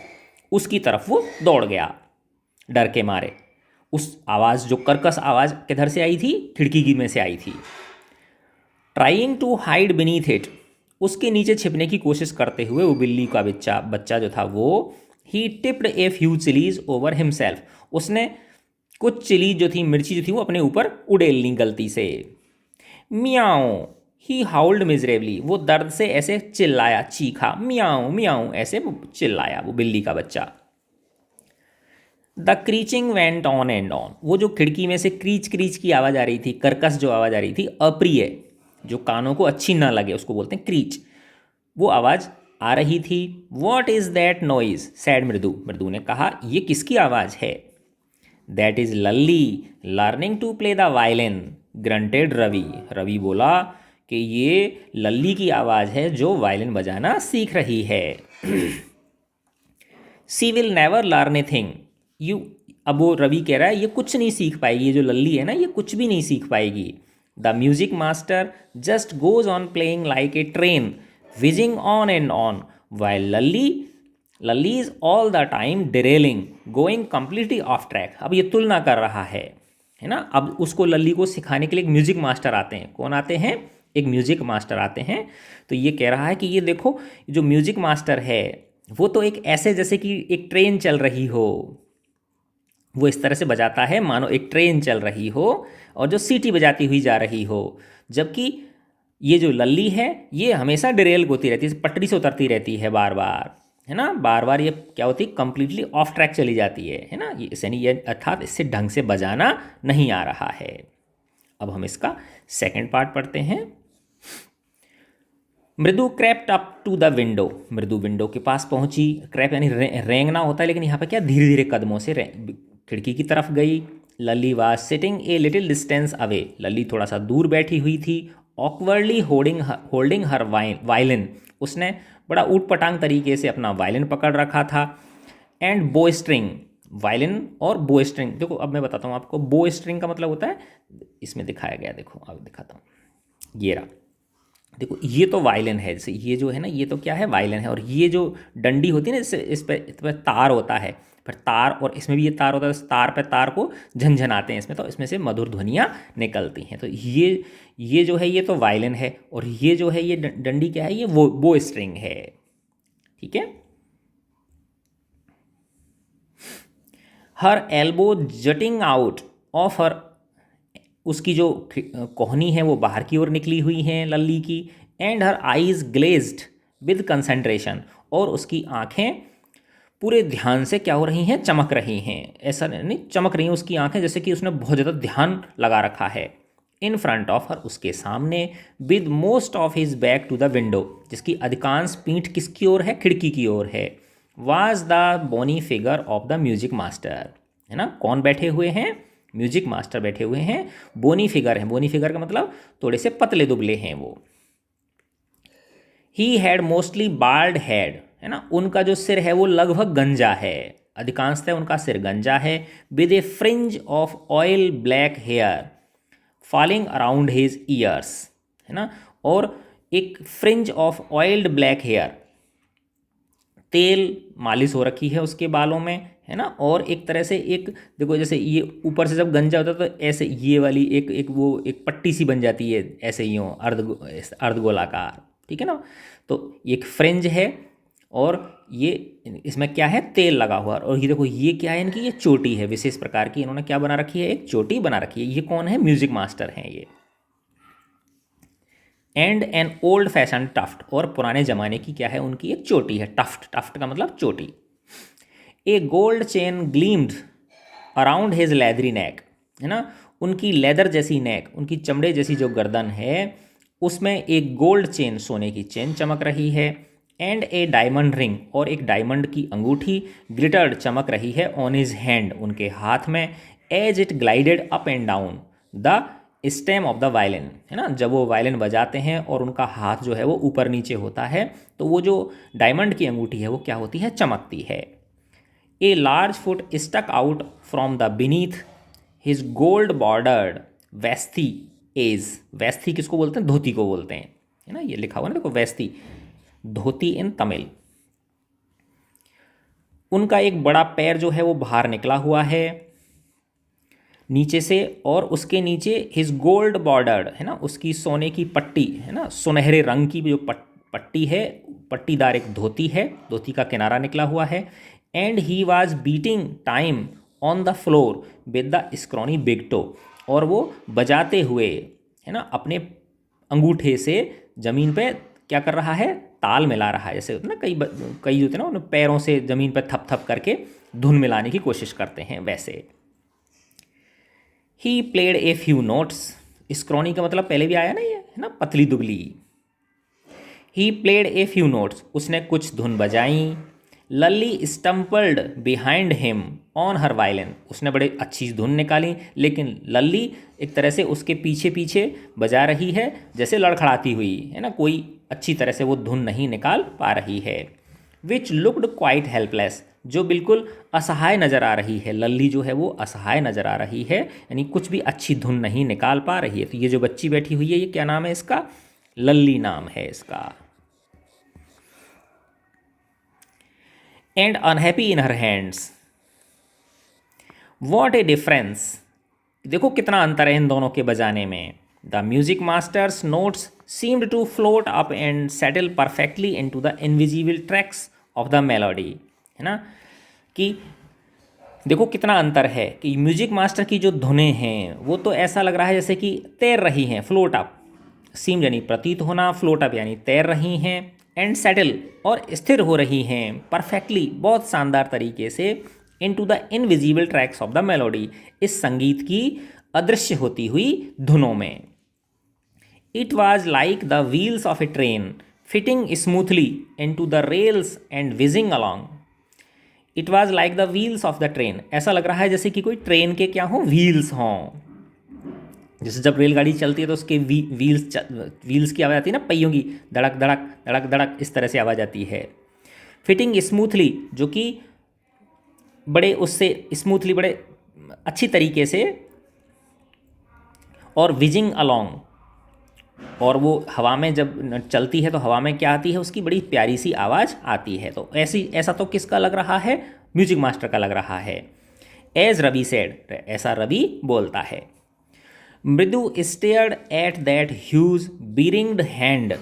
उसकी तरफ वो दौड़ गया डर के मारे। उस आवाज़, जो कर्कश आवाज़ किधर से आई थी? खिड़की की में से आई थी। Trying to hide beneath it, उसके नीचे छिपने की कोशिश करते हुए वो बिल्ली का बच्चा जो था वो, he tipped a few chillies over himself, उसने कुछ चिली जो थी, मिर्ची जो थी, वो अपने ऊपर उड़ेल ली गलती से। मियाओ, ही हाउल्ड मिजरेबली, वो दर्द से ऐसे चिल्लाया, चीखा, मियाओ मियाओ ऐसे वो चिल्लाया वो बिल्ली का बच्चा। The screeching went on and on, वो जो खिड़की में से क्रीच क्रीच की आवाज़ आ रही थी, कर्कश जो आवाज़ आ रही थी, अप्रिय, जो कानों को अच्छी ना लगे उसको बोलते हैं क्रीच, वो आवाज़ आ रही थी। What is that noise said Mridu, Mridu ने कहा ये किसकी आवाज़ है? That is Lalli learning to play the violin, grunted Ravi, Ravi बोला कि ये लल्ली की आवाज़ है जो वायलिन बजाना सीख रही है। She will never learn a thing, you, अब वो रवि कह रहा है ये कुछ नहीं सीख पाएगी, ये जो लल्ली है ना ये कुछ भी नहीं सीख पाएगी। The music master just goes on playing like a train wheezing on and on, while Lalli Lalli is all the time derailing going completely of track. अब ये तुलना कर रहा है ना। अब उसको लल्ली को सिखाने के लिए एक म्यूजिक मास्टर आते हैं। कौन आते हैं? एक म्यूजिक मास्टर आते हैं। तो ये कह रहा है कि ये देखो, जो म्यूजिक मास्टर है वो तो एक ऐसे जैसे कि एक ट्रेन चल रही हो, वो इस तरह से बजाता है मानो एक ट्रेन चल रही हो और जो सीटी बजाती हुई जा रही हो। जबकि ये जो लल्ली है ये हमेशा डिरेल होती रहती है, पटरी से उतरती रहती है बार बार, है ना। बार बार ये क्या होती है, कंप्लीटली ऑफ ट्रैक चली जाती है ना। ये यानी ये अर्थात इससे ढंग से बजाना नहीं आ रहा है। अब हम इसका सेकंड पार्ट पढ़ते हैं। Mridu crept up to the window. Mridu window के पास पहुंची। क्रैप यानी रेंगना होता है, लेकिन यहाँ पे क्या धीरे धीरे कदमों से खिड़की की तरफ गई। Lalli was sitting a little distance away. Lalli थोड़ा सा दूर बैठी हुई थी। Awkwardly holding her violin. उसने बड़ा ऊट पटांग तरीके से अपना वायलिन पकड़ रखा था। एंड बो स्ट्रिंग। वायलिन और बो स्ट्रिंग, देखो अब मैं बताता हूँ आपको। बो स्ट्रिंग का मतलब होता है, इसमें दिखाया गया, देखो अब दिखाता हूँ। ये रहा, देखो ये तो वायलिन है। जैसे ये जो है ना, ये तो क्या है, वायलिन है। और ये जो डंडी होती है ना, इस पर तार होता है, फिर तार, और इसमें भी ये तार होता है। तार पे तार को झंझनाते हैं इसमें, तो इसमें से मधुर ध्वनियाँ निकलती हैं। तो ये जो है ये तो वायलिन है, और ये जो है ये डंडी क्या है, ये बो स्ट्रिंग है। ठीक है। हर एल्बो जटिंग आउट ऑफ हर। उसकी जो कोहनी है वो बाहर की ओर निकली हुई है लल्ली की। And her eyes glazed with concentration. और उसकी आंखें पूरे ध्यान से क्या हो रही हैं, चमक रही हैं। ऐसा नहीं, चमक रही हैं उसकी आंखें जैसे कि उसने बहुत ज़्यादा ध्यान लगा रखा है। इन फ्रंट ऑफ हर, उसके सामने। With most of his back to the window, जिसकी अधिकांश पीठ किसकी ओर है, खिड़की की ओर है। Was the bony figure of the music master, है ना। कौन बैठे हुए हैं, म्यूजिक मास्टर बैठे हुए हैं। बोनी फिगर है, बोनी फिगर का मतलब थोड़े से पतले दुबले हैं वो। He had mostly bald head, है ना। उनका जो सिर है वो लगभग गंजा है, अधिकांशतः उनका सिर गंजा है। With a fringe of oil black hair falling around his ears, है ना। और एक fringe of oiled black hair, तेल मालिश हो रखी है उसके बालों में, है ना। और एक तरह से एक देखो, जैसे ये ऊपर से जब गंजा होता है तो ऐसे ये वाली एक पट्टी सी बन जाती है, ऐसे ही हो अर्धगोलाकार। ठीक है ना। तो एक फ्रिंज है, और ये इसमें क्या है, तेल लगा हुआ। और ये देखो ये क्या है, इनकी ये चोटी है विशेष प्रकार की, इन्होंने क्या बना रखी है, एक चोटी बना रखी है। ये कौन है, म्यूजिक मास्टर हैं ये। And an old fashion tuft, और पुराने ज़माने की क्या है, उनकी एक चोटी है, टफ्ट। टफ्ट का मतलब चोटी। A gold chain gleamed around his leathery neck, है ना। उनकी लेदर जैसी नेक, उनकी चमड़े जैसी जो गर्दन है, उसमें एक गोल्ड चेन, सोने की चेन चमक रही है। एंड ए डायमंड रिंग, और एक डायमंड की अंगूठी ग्लिटर्ड, चमक रही है। ऑन हिज हैंड, उनके हाथ में। As it glided up and down the stem of the violin, है ना। जब वो वायलिन बजाते हैं और उनका हाथ जो है वो ऊपर नीचे होता है, तो वो जो डायमंड की अंगूठी है वो क्या होती है, चमकती है। A large foot stuck out from the beneath his gold bordered veshti edge. Veshti किसको बोलते हैं, धोती को बोलते हैं, है ना। ये लिखा हुआ ना देखो, वेस्थी, धोती इन तमिल। उनका एक बड़ा पैर जो है वो बाहर निकला हुआ है नीचे से, और उसके नीचे हिज गोल्ड बॉर्डर्ड, है ना, उसकी सोने की पट्टी, है ना, सुनहरे रंग की जो पट्टी है, पट्टीदार एक धोती है, धोती का किनारा निकला हुआ है। And he was beating time on the floor with the scrawny big toe, और वो बजाते हुए, है ना, अपने अंगूठे से ज़मीन पे क्या कर रहा है, ताल मिला रहा है। जैसे ना कई होते हैं ना, उन पैरों से ज़मीन पर थप थप करके धुन मिलाने की कोशिश करते हैं, वैसे। ही played a few notes. Scrawny का मतलब पहले भी आया ना, ये है ना, पतली दुबली। He played a few notes, उसने कुछ धुन बजाई। Lalli stumbled behind him on her violin, उसने बड़े अच्छी धुन निकाली, लेकिन लल्ली एक तरह से उसके पीछे पीछे बजा रही है, जैसे लड़खड़ाती हुई, है ना, कोई अच्छी तरह से वो धुन नहीं निकाल पा रही है। विच लुक्ड क्वाइट हेल्पलेस, जो बिल्कुल असहाय नज़र आ रही है। लल्ली जो है वो असहाय नज़र आ रही है, यानी कुछ भी अच्छी धुन नहीं निकाल पा रही है। तो ये जो बच्ची बैठी हुई है, ये क्या नाम है इसका, लल्ली नाम है इसका। And unhappy in her hands. What a difference, देखो कितना अंतर है इन दोनों के बजाने में। The music master's notes seemed to float up and settle perfectly into the invisible tracks of the melody, है ना, कि देखो कितना अंतर है कि म्यूजिक मास्टर की जो धुनें हैं वो तो ऐसा लग रहा है जैसे कि तैर रही हैं, फ्लोट अप, सीम यानी प्रतीत होना, फ्लोट अप यानी तैर रही हैं, एंड सेटल और स्थिर हो रही हैं, परफेक्टली बहुत शानदार तरीके से, into the invisible tracks of the melody, इस संगीत की अदृश्य होती हुई धुनों में। It was like the wheels of A train fitting smoothly into the rails and wheezing along. It was like the wheels of the train, ऐसा लग रहा है जैसे कि कोई ट्रेन के क्या हों, व्हील्स हों। जैसे जब रेलगाड़ी चलती है तो उसके व्हील्स की आवाज़ आती है ना, पहियों की धड़क धड़क धड़क धड़क, इस तरह से आवाज़ आती है। फिटिंग स्मूथली, जो कि बड़े उससे स्मूथली, बड़े अच्छी तरीके से, और विजिंग अलॉन्ग, और वो हवा में जब चलती है तो हवा में क्या आती है, उसकी बड़ी प्यारी सी आवाज़ आती है। तो ऐसा तो किसका लग रहा है, म्यूजिक मास्टर का लग रहा है। एज रवि सेड, ऐसा रवि बोलता है। Mridu stared at that huge beringed hand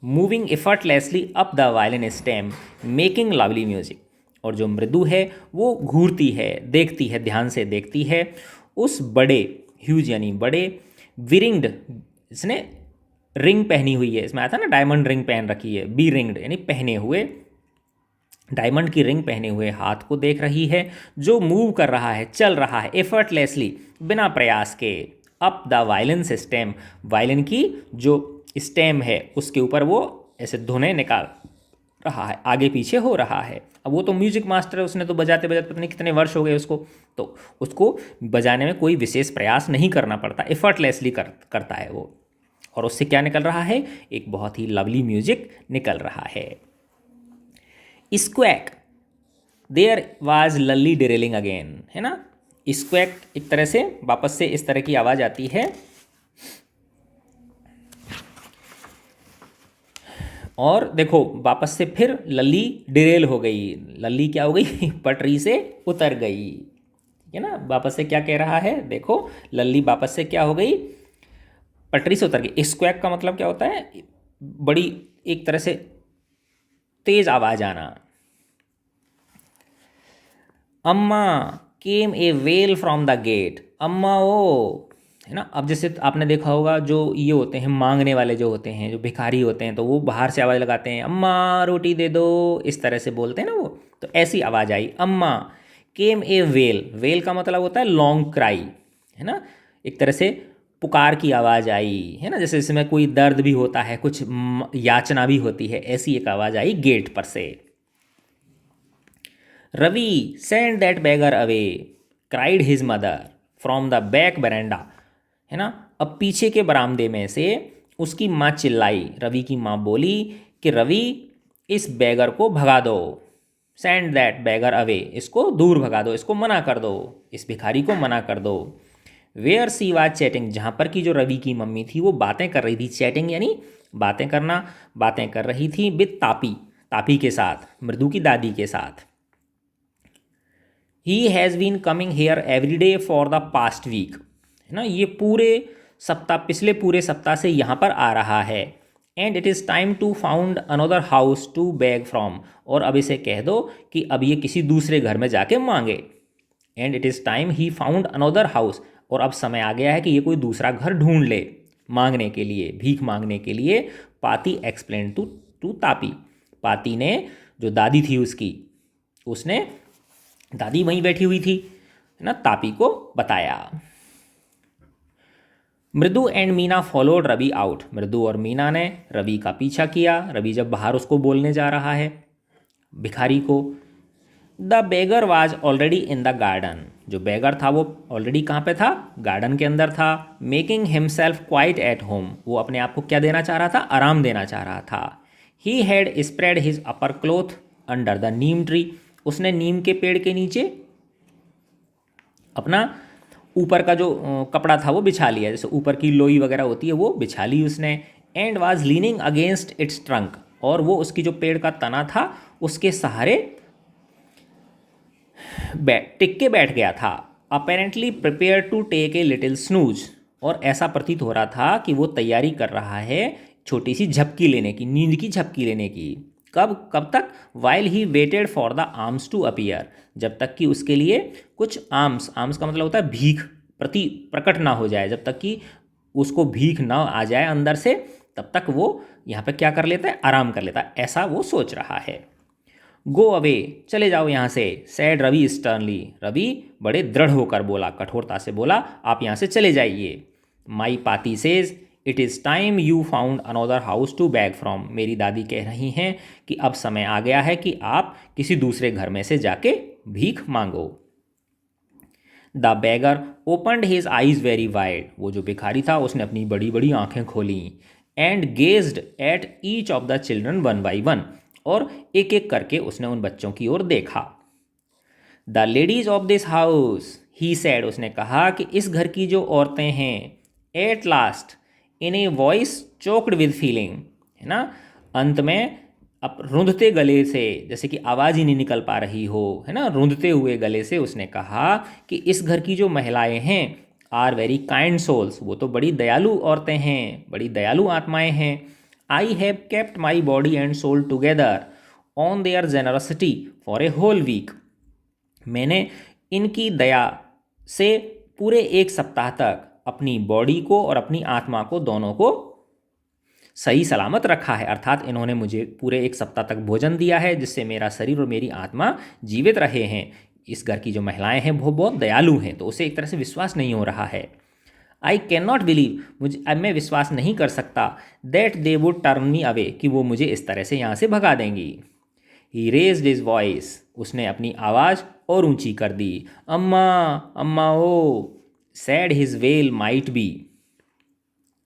moving effortlessly up the violin stem making lovely music. और जो मृदु है वो घूरती है, देखती है, ध्यान से देखती है उस बड़े, ह्यूज यानी बड़े, विरिंग्ड, इसने रिंग पहनी हुई है, इसमें आता है ना डायमंड रिंग पहन रखी है, बी रिंग्ड यानी पहने हुए, डायमंड की रिंग पहने हुए हाथ को देख रही है, जो मूव कर रहा है, चल रहा है, एफर्टलेसली, बिना प्रयास के, up the violin stem, violin की जो स्टेम है उसके ऊपर वो ऐसे धुनें निकाल रहा है, आगे पीछे हो रहा है। अब वो तो म्यूजिक मास्टर है, उसने तो बजाते बजाते पता नहीं कितने वर्ष हो गए उसको, तो उसको बजाने में कोई विशेष प्रयास नहीं करना पड़ता, एफर्टलेसली करता है वो, और उससे क्या निकल रहा है, एक बहुत ही लवली म्यूजिक निकल रहा है। Squawk, there was Lalli derailing again, है ना। स्क्वैक एक तरह से वापस से इस तरह की आवाज़ आती है, और देखो वापस से फिर लल्ली डिरेल हो गई, लल्ली क्या हो गई पटरी से उतर गई, है ना। वापस से क्या कह रहा है, देखो लल्ली वापस से क्या हो गई, पटरी से उतर गई। स्क्वैक का मतलब क्या होता है, बड़ी एक तरह से तेज आवाज आना। अम्मा केम ए वेल फ्रॉम द गेट, अम्मा ओ, है ना। अब जैसे आपने देखा होगा जो ये होते हैं मांगने वाले जो होते हैं, जो भिखारी होते हैं, तो वो बाहर से आवाज़ लगाते हैं, अम्मा रोटी दे दो, इस तरह से बोलते हैं ना वो, तो ऐसी आवाज़ आई अम्मा। केम ए वेल, वेल का मतलब होता है लॉन्ग क्राई, है ना, एक तरह से पुकार की आवाज़ आई, है ना, जैसे इसमें कोई दर्द भी होता है, कुछ याचना भी होती है, ऐसी एक आवाज़ आई गेट पर से। Ravi send that beggar away cried his mother from the back veranda, है ना। अब पीछे के बरामदे में से उसकी माँ चिल्लाई, रवि की माँ बोली कि रवि इस बैगर को भगा दो, सेंड दैट बैगर अवे, इसको दूर भगा दो, इसको मना कर दो, इस भिखारी को मना कर दो। वेयर सी वाज चैटिंग, जहाँ पर कि जो रवि की मम्मी थी वो बातें कर रही थी, चैटिंग यानी बातें करना, बातें कर रही थी विद तापी, तापी के साथ, मृदु की दादी के साथ। He has been coming here every day for the past week, है ना, ये पूरे सप्ताह, पिछले पूरे सप्ताह से यहाँ पर आ रहा है। And it is time to found another house to beg from, और अब इसे कह दो कि अब ये किसी दूसरे घर में जाके मांगे। And it is time he found another house, और अब समय आ गया है कि ये कोई दूसरा घर ढूंढ ले मांगने के लिए, भीख मांगने के लिए। पाती एक्सप्लेन टू तापी, पाती ने, जो दादी थी उसकी, उसने, दादी वहीं बैठी हुई थी, है ना, तापी को बताया। Mridu and Meena followed Ravi out, Mridu और मीना ने रवि का पीछा किया, रवि जब बाहर उसको बोलने जा रहा है, भिखारी को। The beggar was already in the garden, जो बेगर था वो ऑलरेडी कहाँ पे था, गार्डन के अंदर था। Making himself quite at home, वो अपने आप को क्या देना चाह रहा था, आराम देना चाह रहा था। He had spread his upper cloth under the neem tree, उसने नीम के पेड़ के नीचे अपना ऊपर का जो कपड़ा था वो बिछा लिया, जैसे ऊपर की लोई वगैरह होती है वो बिछा ली उसने। And was leaning against it's trunk, और वो उसकी जो पेड़ का तना था उसके सहारे टिक के बैठ गया था, apparently prepare to take a little snooze, और ऐसा प्रतीत हो रहा था कि वो तैयारी कर रहा है छोटी सी झपकी लेने की, नींद की झपकी लेने की। कब तक? While he waited for the alms to appear, जब तक कि उसके लिए कुछ आर्म्स का मतलब होता है भीख, प्रकट ना हो जाए, जब तक कि उसको भीख ना आ जाए अंदर से, तब तक वो यहाँ पे क्या कर लेता है? आराम कर लेता है, ऐसा वो सोच रहा है। गो अवे, चले जाओ यहाँ से, सैड रवि स्टर्नली, रवि बड़े दृढ़ होकर बोला, कठोरता से बोला, आप यहाँ से चले जाइए। My paati says it is time you found another house to beg from, मेरी दादी कह रही हैं कि अब समय आ गया है कि आप किसी दूसरे घर में से जाके भीख मांगो। The bagger opened his eyes very wide, वो जो भिखारी था उसने अपनी बड़ी बड़ी आंखें खोली। And gazed at each of the children one by one, और एक एक करके उसने उन बच्चों की ओर देखा। The ladies of this house, he sad, उसने कहा कि इस घर की जो औरतें हैं, at last, in a voice choked with feeling, है ना, अंत में अब रुंधते गले से, जैसे कि आवाज़ ही नहीं निकल पा रही हो, है ना, रुंधते हुए गले से उसने कहा कि इस घर की जो महिलाएं हैं, आर वेरी काइंड सोल्स, वो तो बड़ी दयालु औरतें हैं, बड़ी दयालु आत्माएं हैं। I have kept my body and soul together on their generosity for a whole week, मैंने इनकी दया से पूरे एक सप्ताह तक अपनी बॉडी को और अपनी आत्मा को, दोनों को सही सलामत रखा है, अर्थात इन्होंने मुझे पूरे एक सप्ताह तक भोजन दिया है जिससे मेरा शरीर और मेरी आत्मा जीवित रहे हैं। इस घर की जो महिलाएं हैं वो बहुत दयालु हैं, तो उसे एक तरह से विश्वास नहीं हो रहा है। आई कैन नॉट बिलीव, मुझे अब मैं विश्वास नहीं कर सकता, that they would turn me away, कि वो मुझे इस तरह से यहाँ से भगा देंगी। ही रेज्ड हिज वॉइस, उसने अपनी आवाज़ और ऊंची कर दी, अम्मा अम्मा ओ, said his well might be,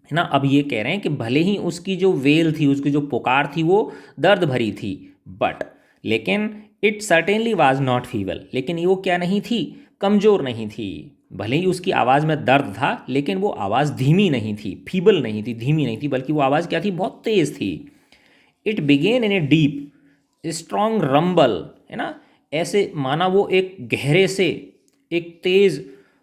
है ना। अब ये कह रहे हैं कि भले ही उसकी जो वेल थी, उसकी जो पुकार थी वो दर्द भरी थी, बट लेकिन it certainly was not feeble, लेकिन वो क्या नहीं थी? कमज़ोर नहीं थी। भले ही उसकी आवाज़ में दर्द था, लेकिन वो आवाज़ धीमी नहीं थी, फीबल नहीं थी, धीमी नहीं थी, बल्कि वो आवाज़ क्या थी? बहुत तेज़ थी। It began in a deep strong rumble, है ना, ऐसे माना वो एक गहरे से, एक तेज़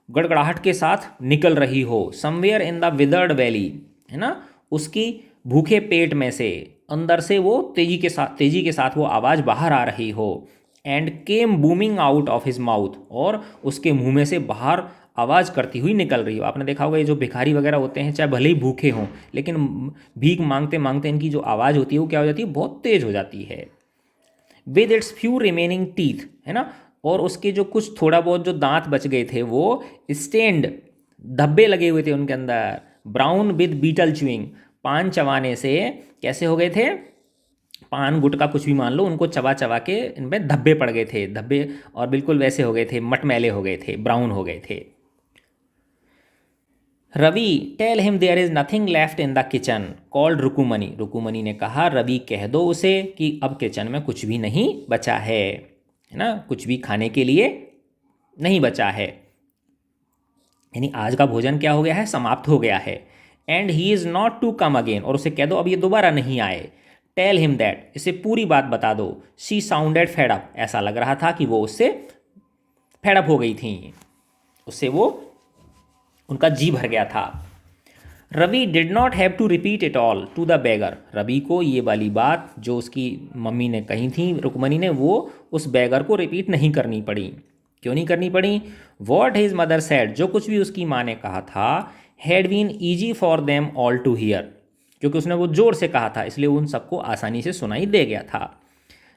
गड़गड़ाहट के साथ निकल रही हो, somewhere in the withered valley, है ना, उसकी भूखे पेट में से अंदर से वो तेजी के साथ वो आवाज़ बाहर आ रही हो। And came booming out of his mouth, और उसके मुंह में से बाहर आवाज़ करती हुई निकल रही हो। आपने देखा होगा ये जो भिखारी वगैरह होते हैं, चाहे भले ही भूखे हों, लेकिन भीख मांगते मांगते इनकी जो आवाज़ होती है वो क्या हो जाती है? बहुत तेज़ हो जाती है। With its few remaining teeth, है ना, और उसके जो कुछ थोड़ा बहुत जो दांत बच गए थे वो स्टेंड, धब्बे लगे हुए थे उनके अंदर, ब्राउन विद बीटल च्यूइंग, पान चबाने से कैसे हो गए थे? पान गुटका कुछ भी मान लो, उनको चबा चबा के इनमें धब्बे पड़ गए थे, धब्बे, और बिल्कुल वैसे हो गए थे, मटमैले हो गए थे, ब्राउन हो गए थे। Ravi tell him there is nothing left in the kitchen called Rukmini, Rukmini ने कहा रवि कह दो उसे कि अब किचन में कुछ भी नहीं बचा है ना, कुछ भी खाने के लिए नहीं बचा है, यानी आज का भोजन क्या हो गया है? समाप्त हो गया है। And he is not to come again, और उसे कह दो अब ये दोबारा नहीं आए। टेल हिम दैट, इसे पूरी बात बता दो। शी साउंडेड फेड अप, ऐसा लग रहा था कि वो उससे फेड अप हो गई थी, उससे वो उनका जी भर गया था। Ravi did not have to repeat it all to the beggar, Ravi को ये वाली बात जो उसकी मम्मी ने कही थी, रुक्मणी ने, वो उस बेगर को रिपीट नहीं करनी पड़ी। क्यों नहीं करनी पड़ी? वॉट हिज मदर सेड, जो कुछ भी उसकी माँ ने कहा था, had been easy for them all to hear, क्योंकि उसने वो जोर से कहा था, इसलिए उन सबको आसानी से सुनाई दे गया था।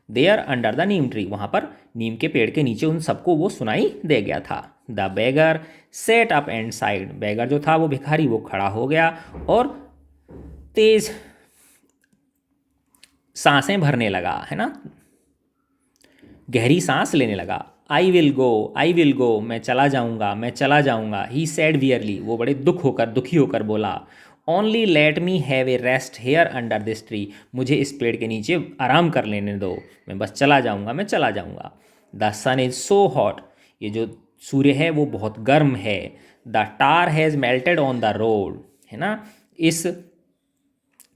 There under the neem tree, वहाँ पर नीम के पेड़ के नीचे उन सबको वो सुनाई दे गया था। The beggar sat up and sighed, beggar जो था वो भिखारी, वो खड़ा हो गया और तेज सांसें भरने लगा, है ना, गहरी सांस लेने लगा। आई विल गो, मैं चला जाऊंगा, मैं चला जाऊंगा। ही सैड वियरली, वो बड़े दुखी होकर बोला। Only let me have a rest here under this tree, मुझे इस पेड़ के नीचे आराम कर लेने दो, मैं बस चला जाऊंगा, मैं चला जाऊंगा। The sun is so hot, ये जो सूर्य है वो बहुत गर्म है। The tar has melted on the road, है ना, इस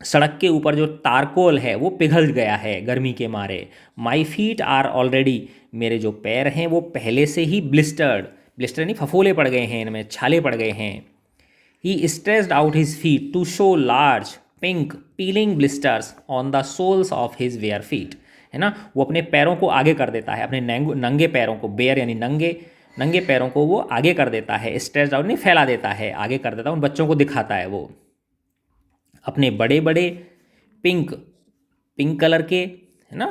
सड़क के ऊपर जो तारकोल है वो पिघल गया है गर्मी के मारे। माई फीट आर ऑलरेडी मेरे जो पैर हैं वो पहले से ही ब्लिस्टर्ड, ब्लिस्टर नहीं, फफोले पड़ गए हैं, इनमें छाले पड़ गए हैं। He stretched out his feet to show large pink peeling blisters on the soles of his weary feet, है ना। वो अपने पैरों को आगे कर देता है, अपने नंगे पैरों को, बेयर यानी नंगे, नंगे पैरों को वो आगे कर देता है, स्ट्रेच्ड आउट नहीं फैला देता है, आगे कर देता है, उन बच्चों को दिखाता है वो अपने बड़े बड़े पिंक पिंक कलर के, है ना,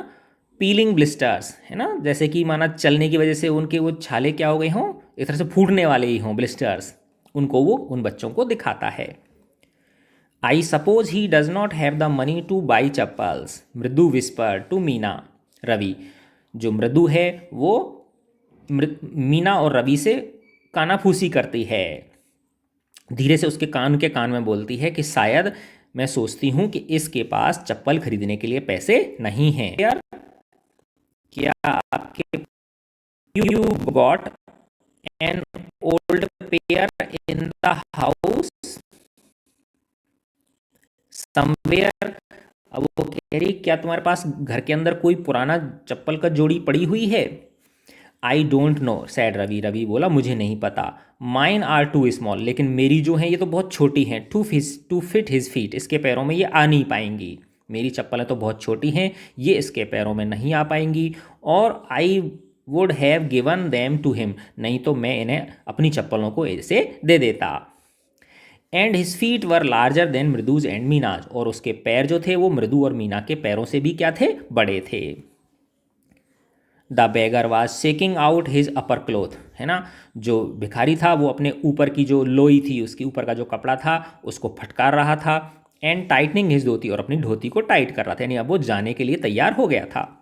पीलिंग ब्लिस्टर्स, है ना, जैसे कि माना चलने की वजह से उनके वो छाले क्या हो गए हों, एक तरह से फूटने वाले ही हों ब्लिस्टर्स, उनको वो उन बच्चों को दिखाता है। I suppose he does not have the money two by chappals, मृदु विस्पर टू मीना। रवि, जो मृदु है वो मीना और रवि से कानाफूसी करती है, धीरे से उसके कान में बोलती है कि शायद मैं सोचती हूँ कि इसके पास चप्पल खरीदने के लिए पैसे नहीं हैं। यार क्या आपके you got an old pair in the house somewhere. अब वो कह रही क्या तुम्हारे पास घर के अंदर कोई पुराना चप्पल का जोड़ी पड़ी हुई है। I don't know said Ravi, Ravi बोला मुझे नहीं पता। माइन आर टू स्मॉल, लेकिन मेरी जो है ये तो बहुत छोटी हैं। टू फिट हिज फीट, इसके पैरों में ये आ नहीं पाएंगी। मेरी चप्पलें तो बहुत छोटी हैं, ये इसके पैरों में नहीं आ पाएंगी। और I would have given them to him, नहीं तो मैं इन्हें अपनी चप्पलों को ऐसे दे देता। And his feet were larger than Mridu's and Meena's, और उसके पैर जो थे वो मृदु और मीना के पैरों से भी क्या थे, बड़े थे। The beggar was shaking out his upper cloth, है ना, जो भिखारी था वो अपने ऊपर की जो लोई थी, उसके ऊपर का जो कपड़ा था उसको फटकार रहा था। एंड टाइटनिंग हिज धोती, और अपनी धोती को टाइट कर रहा था, यानी अब वो जाने के लिए तैयार हो गया था।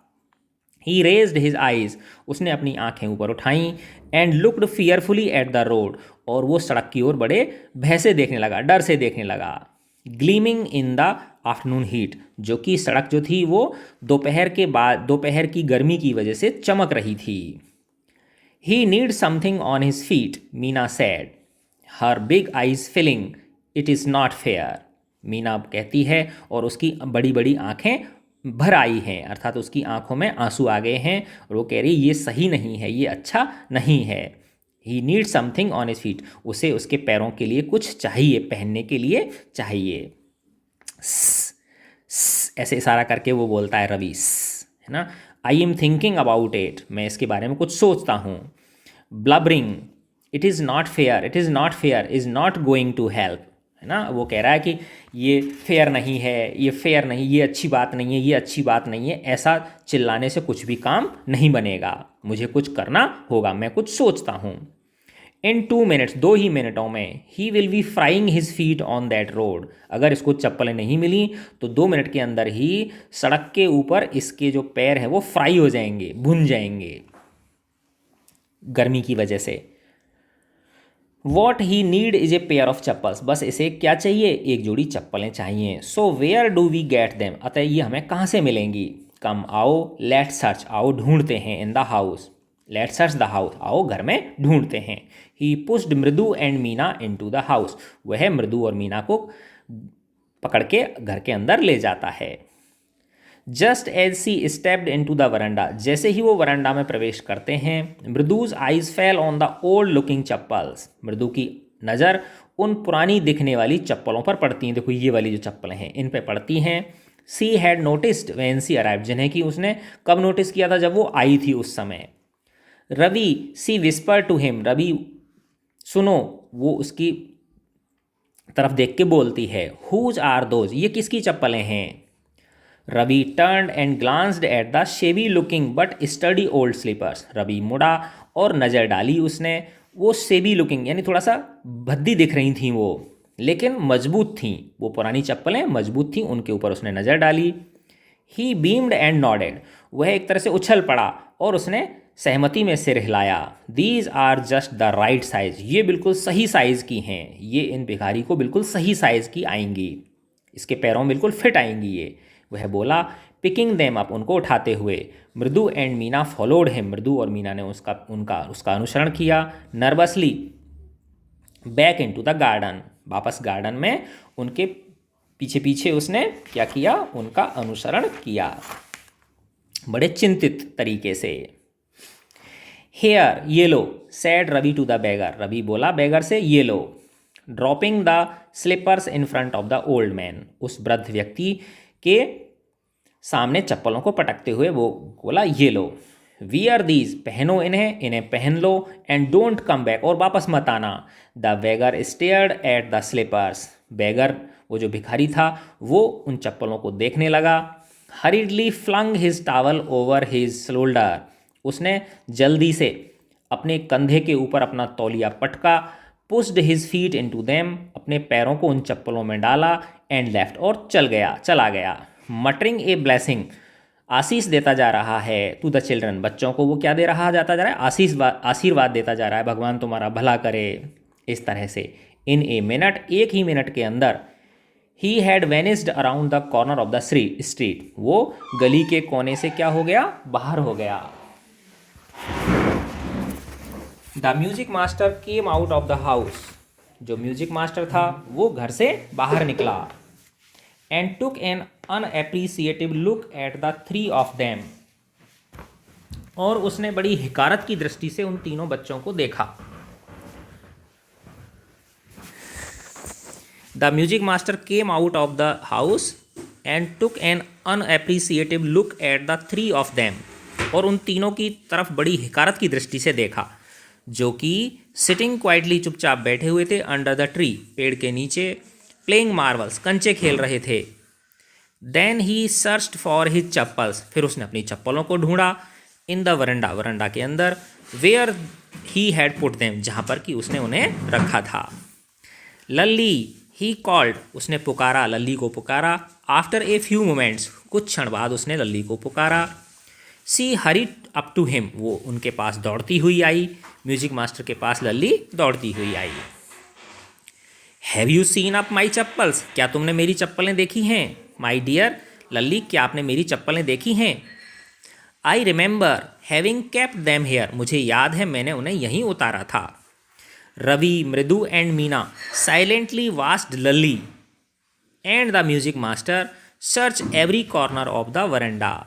ही रेज्ड हिज आइज, उसने अपनी आंखें ऊपर उठाई। And looked fearfully at the road, और वो सड़क की ओर बड़े भय से देखने लगा, डर से देखने लगा। Gleaming in the afternoon heat, जो कि सड़क जो थी वो दोपहर के बाद, दोपहर की गर्मी की वजह से चमक रही थी। He need something on his feet, Meena said, her big eyes filling, it is not fair. Meena कहती है और उसकी बड़ी बड़ी आंखें भर आई हैं, अर्थात उसकी आंखों में आंसू आ गए हैं, और वो कह रही ये सही नहीं है, ये अच्छा नहीं है। He need something on his feet, उसे उसके पैरों के लिए कुछ चाहिए, पहनने के लिए चाहिए। ऐसे इशारा करके वो बोलता है रवि, है ना। I am thinking about it, मैं इसके बारे में कुछ सोचता हूँ। Blubbering, it is not fair, it is not fair, is not going to help, है ना। वो कह रहा है कि ये फेयर नहीं है, ये फेयर नहीं, ये अच्छी बात नहीं है, ये अच्छी बात नहीं है, ऐसा चिल्लाने से कुछ भी काम नहीं बनेगा, मुझे कुछ करना होगा, मैं कुछ सोचता हूँ। इन 2 मिनट्स, 2 ही मिनटों में, he will be frying his feet on that road, अगर इसको चप्पलें नहीं मिली तो 2 मिनट के अंदर ही सड़क के ऊपर इसके जो पैर हैं वो फ्राई हो जाएंगे, भुन जाएंगे गर्मी की वजह से। What he need is a pair of chappals, बस इसे क्या चाहिए, एक जोड़ी चप्पलें चाहिए। So where do we get them, अतः ये हमें कहाँ से मिलेंगी। कम आओ, लेट सर्च, आओ ढूंढते हैं। In the house, let search the house, आओ घर में ढूंढते हैं। He pushed Mridu and Meena into the house, वह मृदु और मीना को पकड़ के घर के अंदर ले जाता है। Just as she stepped into the veranda, जैसे ही वो वरांडा में प्रवेश करते हैं, Mridu's eyes fell on the old looking chappals, मृदु की नज़र उन पुरानी दिखने वाली चप्पलों पर पड़ती हैं। देखो ये वाली जो चप्पलें हैं इन पे पड़ती हैं। She had noticed when she arrived, जिन्हें कि उसने कब नोटिस किया था, जब वो आई थी उस समय। रवि, सी विस्पर टू हिम, रवि सुनो, वो उसकी तरफ देख के बोलती है। हुज आर दोज, ये किसकी चप्पलें हैं। Ravi turned and glanced at the shabby looking but sturdy old slippers, Ravi मुड़ा और नज़र डाली उसने वो शेवी लुकिंग, यानी थोड़ा सा भद्दी दिख रही थी वो, लेकिन मजबूत थी, वो पुरानी चप्पलें मजबूत थी, उनके ऊपर उसने नज़र डाली। ही बीम्ड एंड नॉडेड, वह एक तरह से उछल पड़ा और उसने सहमति में सिर हिलाया। These are just the right size, ये बिल्कुल सही साइज़ की हैं, ये इन भिखारी को बिल्कुल सही साइज़ की आएंगी, इसके पैरों में बिल्कुल फिट आएंगी ये, वह बोला। पिकिंग देम अप, उनको उठाते हुए। मृदु एंड मीना फॉलोड हिम, मृदु और मीना ने उसका अनुसरण किया। Nervously back into the garden, वापस गार्डन में उनके पीछे पीछे उसने क्या किया, उनका अनुसरण किया, बड़े चिंतित तरीके से। हेयर ये लो, said Ravi to the beggar, Ravi बोला बेगर से ये लो। Dropping the slippers in front of the old man, उस वृद्ध व्यक्ति के सामने चप्पलों को पटकते हुए वो बोला ये लो। वियर दीज, पहनो इन्हें, इन्हें पहन लो। एंड डोंट कम बैक, और वापस मत आना। The beggar stared at the slippers, beggar वो जो भिखारी था वो उन चप्पलों को देखने लगा। Hurriedly flung his towel over his shoulder, उसने जल्दी से अपने कंधे के ऊपर अपना तौलिया पटका। Pushed his feet into them, अपने पैरों को उन चप्पलों में डाला। एंड लेफ्ट, और चला गया। मटरिंग ए ब्लेसिंग, आशीष देता जा रहा है। टू द चिल्ड्रन, बच्चों को वो क्या दे रहा जाता जा रहा है, आशीर्वाद देता जा रहा है, भगवान तुम्हारा भला करे, इस तरह से। इन ए मिनट, एक ही मिनट के अंदर, he had vanished around the corner of the street, वो गली के कोने से क्या हो गया, बाहर हो गया। The music master came out of the house, जो म्यूजिक मास्टर था वो घर से बाहर निकला। And took an unappreciative look at the three of them, और उसने बड़ी हिकारत की दृष्टि से उन तीनों बच्चों को देखा। The music master came out of the house and took an unappreciative look at the three of them, और उन तीनों की तरफ बड़ी हिकारत की दृष्टि से देखा, जो कि सिटिंग क्वाइटली, चुपचाप बैठे हुए थे, अंडर द ट्री, पेड़ के नीचे, प्लेइंग मार्वल्स, कंचे खेल रहे थे। Then he searched for his chappals, फिर उसने अपनी चप्पलों को ढूंढा। इन द वरंडा, वरंडा के अंदर, where he had put them, जहाँ पर कि उसने उन्हें रखा था। लल्ली, ही कॉल्ड, उसने पुकारा, लल्ली को पुकारा। आफ्टर ए फ्यू मोमेंट्स, कुछ क्षण बाद उसने लल्ली को पुकारा। सी हरीड अप टू हिम, वो उनके पास दौड़ती हुई आई, म्यूजिक मास्टर के पास लल्ली दौड़ती हुई आई। Have you seen up my chappals, क्या तुमने मेरी चप्पलें देखी हैं। माई डियर लल्ली, क्या आपने मेरी चप्पलें देखी हैं। I remember having kept them here, मुझे याद है मैंने उन्हें यहीं उतारा था। Ravi, Mridu and Meena silently watched Lalli and the music master search every corner of the veranda.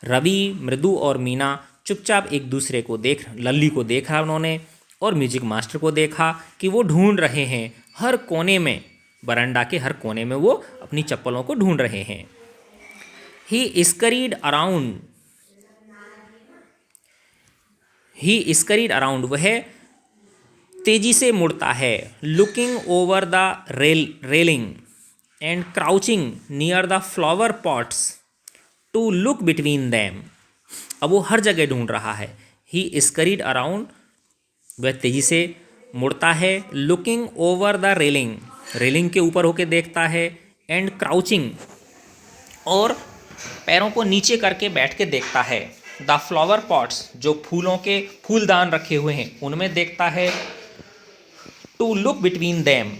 Ravi, Mridu और मीना चुपचाप एक दूसरे को लल्ली को देखा उन्होंने, और म्यूजिक मास्टर को देखा कि वो ढूंढ रहे हैं हर कोने में, बरंडा के हर कोने में वो अपनी चप्पलों को ढूंढ रहे हैं। ही स्करीड अराउंड, वह तेजी से मुड़ता है। Looking over the railing and crouching near the flower pots to look between them, अब वो हर जगह ढूंढ रहा है। ही स्करीड अराउंड, वह तेजी से मुड़ता है। Looking over the railing, railing के ऊपर होके देखता है। एंड क्राउचिंग, और पैरों को नीचे करके बैठ के देखता है। द फ्लावर पॉट्स, जो फूलों के फूलदान रखे हुए हैं उनमें देखता है। टू लुक बिटवीन देम,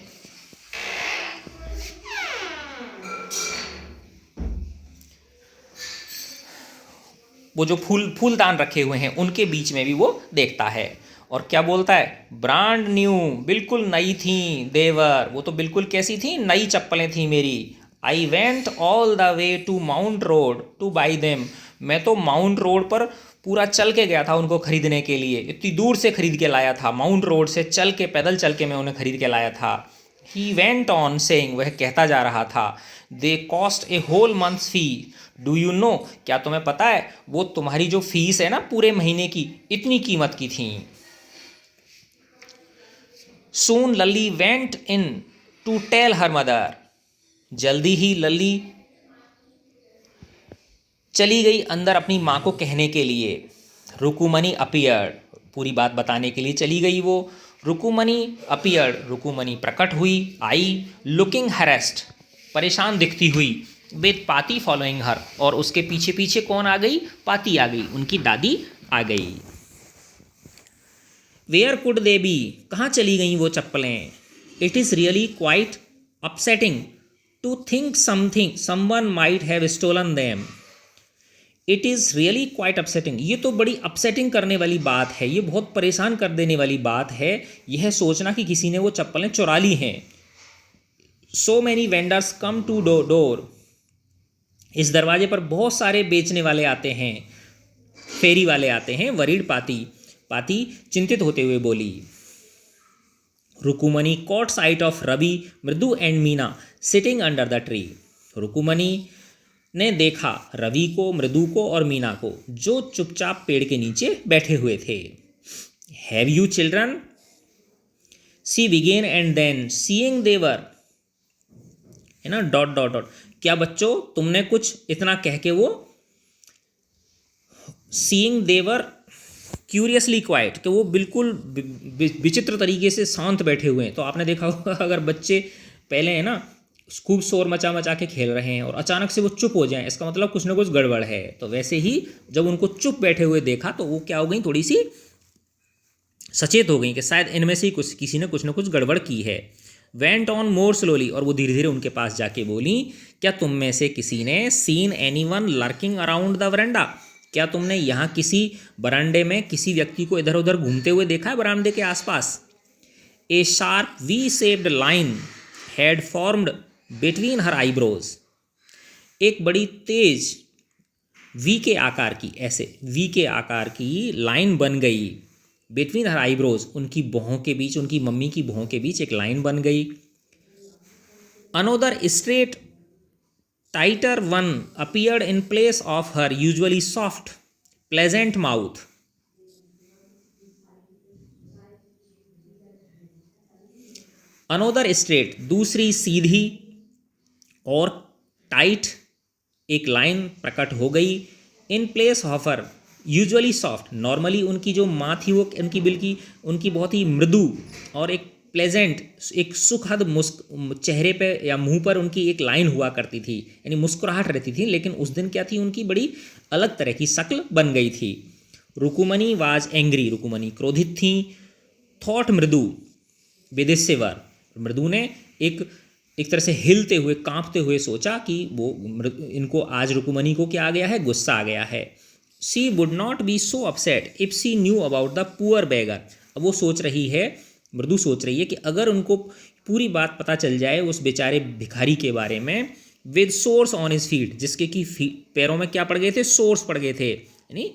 वो जो फूलदान रखे हुए हैं उनके बीच में भी वो देखता है। और क्या बोलता है, ब्रांड न्यू, बिल्कुल नई थी। देवर, वो तो बिल्कुल कैसी थी, नई चप्पलें थी मेरी। I went all the way to Mount Road to buy them, मैं तो माउंट रोड पर पूरा चल के गया था उनको खरीदने के लिए, इतनी दूर से खरीद के लाया था, माउंट रोड से चल के, पैदल चल के मैं उन्हें खरीद के लाया था। ही वेंट ऑन सेइंग, वह कहता जा रहा था, they cost a whole month's fee, do you know, क्या तुम्हें पता है वो तुम्हारी जो फीस है ना पूरे महीने की, इतनी कीमत की थी। Soon Lalli went in to tell her mother, जल्दी ही लल्ली चली गई अंदर अपनी माँ को कहने के लिए। रुकुमनी अपीयर्ड, पूरी बात बताने के लिए चली गई वो। रुकुमनी अपीयर्ड, रुकुमनी प्रकट हुई, आई। लुकिंग हरेस्ड, परेशान दिखती हुई। विद पाती फॉलोइंग हर, और उसके पीछे पीछे कौन आ गई, पाती आ गई, उनकी दादी आ गई। वेयर कुड दे बी, कहाँ चली गई वो चप्पलें। It is really quite upsetting to think someone might have stolen them. It is really quite upsetting, ये तो बड़ी अपसेटिंग करने वाली बात है, ये बहुत परेशान कर देने वाली बात है यह सोचना कि किसी ने वो चप्पलें चुरा ली हैं। So many vendors come to door, इस दरवाजे पर बहुत सारे बेचने वाले आते हैं, फेरी वाले आते हैं। वरीड पाती, पाती चिंतित होते हुए बोली। Rukmini caught sight of Ravi, Mridu and Meena sitting under the tree. Rukmini ने देखा रवि को, मृदु को और मीना को, जो चुपचाप पेड़ के नीचे बैठे हुए थे। Have you children, she began and then seeing their, है ना, डॉट डॉट डॉट, क्या बच्चों तुमने कुछ, इतना कह के वो सीइंग देवर क्यूरियसली क्वाइट, कि वो बिल्कुल विचित्र तरीके से शांत बैठे हुए हैं। तो आपने देखा होगा अगर बच्चे पहले है ना खूब शोर मचा मचा के खेल रहे हैं और अचानक से वो चुप हो जाएं, इसका मतलब कुछ ना कुछ गड़बड़ है। तो वैसे ही जब उनको चुप बैठे हुए देखा तो वो क्या हो गई, थोड़ी सी सचेत हो गई कि शायद इनमें से कुछ किसी ने कुछ ना कुछ गड़बड़ की है। वेंट ऑन मोर स्लोली, और वो धीरे धीरे उनके पास जाके बोली, क्या तुम में से किसी ने seen anyone lurking around the veranda, क्या तुमने यहाँ किसी बरामदे में किसी व्यक्ति को इधर उधर घूमते हुए देखा है बरामदे के आसपास। A sharp V shaped line had formed between her eyebrows, एक बड़ी तेज वी के आकार की, ऐसे वी के आकार की लाइन बन गई। बिटवीन हर आईब्रोज, उनकी भौहों के बीच, उनकी मम्मी की भौहों के बीच एक लाइन बन गई। Another straight tighter one appeared in place of her usually soft pleasant mouth. Another straight, दूसरी सीधी और टाइट एक लाइन प्रकट हो गई। In place of her usually soft, normally उनकी जो माँ थी वो उनकी बिल्कुल उनकी बहुत ही मृदु और एक प्लेजेंट, एक सुखद चेहरे पे या मुंह पर उनकी एक लाइन हुआ करती थी, यानी मुस्कुराहट रहती थी। लेकिन उस दिन क्या थी, उनकी बड़ी अलग तरह की शक्ल बन गई थी। रुकुमनी वाज एंग्री, रुकुमनी क्रोधित थी। थॉट मृदु विदिशेवर, मृदु ने एक तरह से हिलते हुए कांपते हुए सोचा कि वो इनको आज रुकुमनी को क्या आ गया है, गुस्सा आ गया है। She would not be so upset if she knew about the poor beggar, अब वो सोच रही है, मृदु सोच रही है कि अगर उनको पूरी बात पता चल जाए उस बेचारे भिखारी के बारे में, with source on his feet, जिसके कि पैरों में क्या पड़ गए थे, सोर्स पड़ गए थे, यानी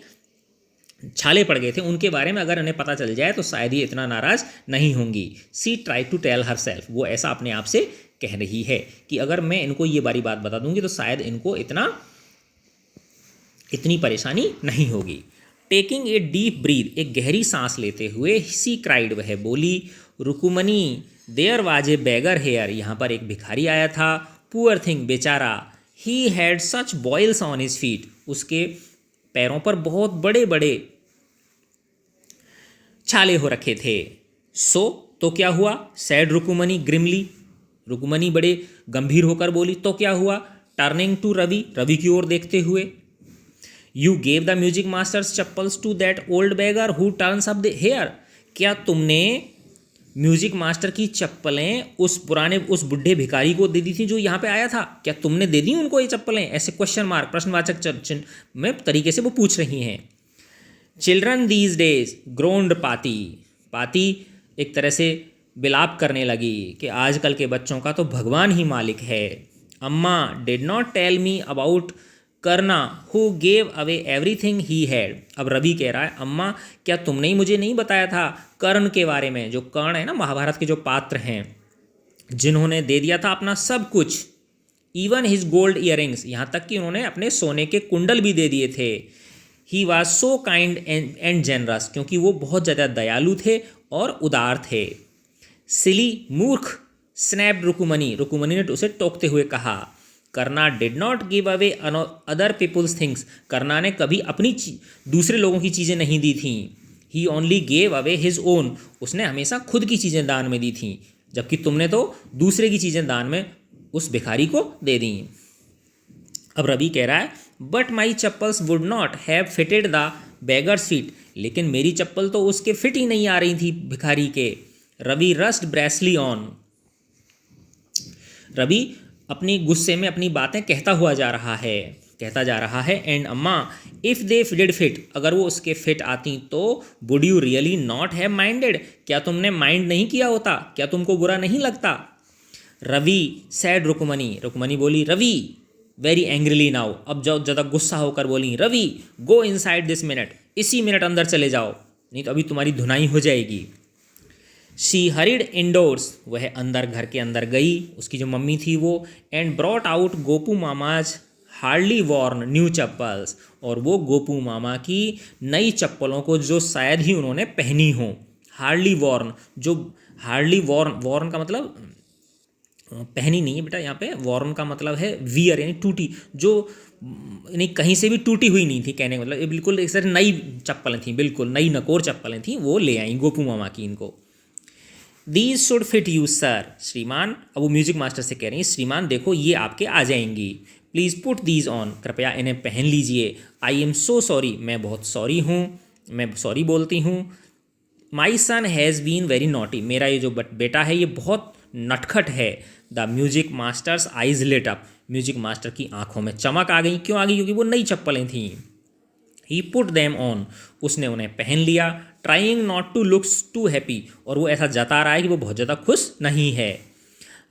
छाले पड़ गए थे, उनके बारे में अगर उन्हें पता चल जाए तो शायद ये इतना नाराज नहीं होंगी। She try to tell herself, वो ऐसा अपने आप से कह रही है कि अगर मैं इनको ये बारी बात बता दूंगी तो शायद इनको इतनी परेशानी नहीं होगी। टेकिंग ए डीप ब्रीथ, एक गहरी सांस लेते हुए, सी क्राइड, वह बोली, Rukmini there was a beggar here, यहाँ पर एक भिखारी आया था। पुअर थिंग, बेचारा, he had such boils on his feet, उसके पैरों पर बहुत बड़े बड़े छाले हो रखे थे। सो, तो क्या हुआ, सैड रुकुमनी ग्रिमली, रुकुमनी बड़े गंभीर होकर बोली, तो क्या हुआ। टर्निंग टू रवि, रवि की ओर देखते हुए, you gave the music master's chappals to that old beggar who turns up the here, क्या तुमने म्यूजिक मास्टर की चप्पलें उस बुढ़े भिखारी को दे दी थी जो यहाँ पे आया था, क्या तुमने दे दी उनको ये चप्पलें, ऐसे क्वेश्चन मार्क, प्रश्नवाचक चिन्ह में तरीके से वो पूछ रही हैं। चिल्ड्रन दीज डेज ग्रोन्ड पाती, पाती एक तरह से विलाप करने लगी कि आजकल के बच्चों का तो भगवान ही मालिक है। Amma did not tell me about Karna who gave away everything he had, अब रवि कह रहा है, अम्मा क्या तुमने ही मुझे नहीं बताया था कर्ण के बारे में, जो कर्ण है ना महाभारत के जो पात्र हैं, जिन्होंने दे दिया था अपना सब कुछ, इवन हिज गोल्ड इयरिंग्स, यहाँ तक कि उन्होंने अपने सोने के कुंडल भी दे दिए थे। He was so kind and generous, क्योंकि वो बहुत ज़्यादा दयालु थे और उदार थे। सिली, मूर्ख, स्नैप्ड रुकुमनी, रुकुमनी ने उसे टोकते हुए कहा। Karna did not give away other people's things, Karna ने कभी अपनी दूसरे लोगों की चीज़ें नहीं दी थीं। He only gave away his own, उसने हमेशा खुद की चीज़ें दान में दी थीं, जबकि तुमने तो दूसरे की चीज़ें दान में उस भिखारी को दे दी। अब रवि कह रहा है, but my chappals would not have fitted the beggars feet, लेकिन मेरी चप्पल तो उसके फिट ही नहीं आ रही थी भिखारी के। रवि रस्ट ब्रेसली ऑन, रवि अपनी गुस्से में अपनी बातें कहता जा रहा है। एंड अम्मा इफ़ दे डिड फिट, अगर वो उसके फिट आती तो would you really not have minded, क्या तुमने माइंड नहीं किया होता, क्या तुमको बुरा नहीं लगता। रवि सैड रुकुमनी, रुकुमनी बोली, रवि वेरी एंग्रीली नाउ, अब जो ज़्यादा गुस्सा होकर बोली, Ravi go inside this minute, इसी मिनट अंदर चले जाओ। नहीं तो अभी तुम्हारी धुनाई हो जाएगी। शी हरिड इंडोर्स, वह अंदर, घर के अंदर गई, उसकी जो मम्मी थी वो, and brought out Gopu Mama's hardly worn new chappals, और वो गोपू मामा की नई चप्पलों को जो शायद ही उन्होंने पहनी हो। हार्डली वॉर्न, जो हार्डली वॉर्न, वॉर्न का मतलब पहनी नहीं है बेटा, यहाँ पे वॉर्न का मतलब है वियर, यानी टूटी, जो यानी कहीं से भी टूटी हुई नहीं थी, कहने का मतलब ये बिल्कुल एक तरह नई चप्पलें थी, बिल्कुल नई नकोर चप्पलें थी, वो ले आई गोपू मामा की इनको। These should fit you sir, श्रीमान, अब वो म्यूजिक मास्टर से कह रही हैं, श्रीमान देखो ये आपके आ जाएंगी, प्लीज़ पुट दीज ऑन, कृपया इन्हें पहन लीजिए। आई एम सो सॉरी, मैं बहुत सॉरी हूँ, मैं सॉरी बोलती हूँ। My son has been very naughty, मेरा ये जो बेटा है ये बहुत नटखट है। The music master's eyes lit up, music master की आंखों में चमक आ गई। क्यों आ गई? क्योंकि वो नई चप्पलें थीं। ही पुट देम ऑन, उसने उन्हें पहन लिया। Trying not to looks too happy, और वो ऐसा जता रहा है कि वो बहुत ज़्यादा खुश नहीं है।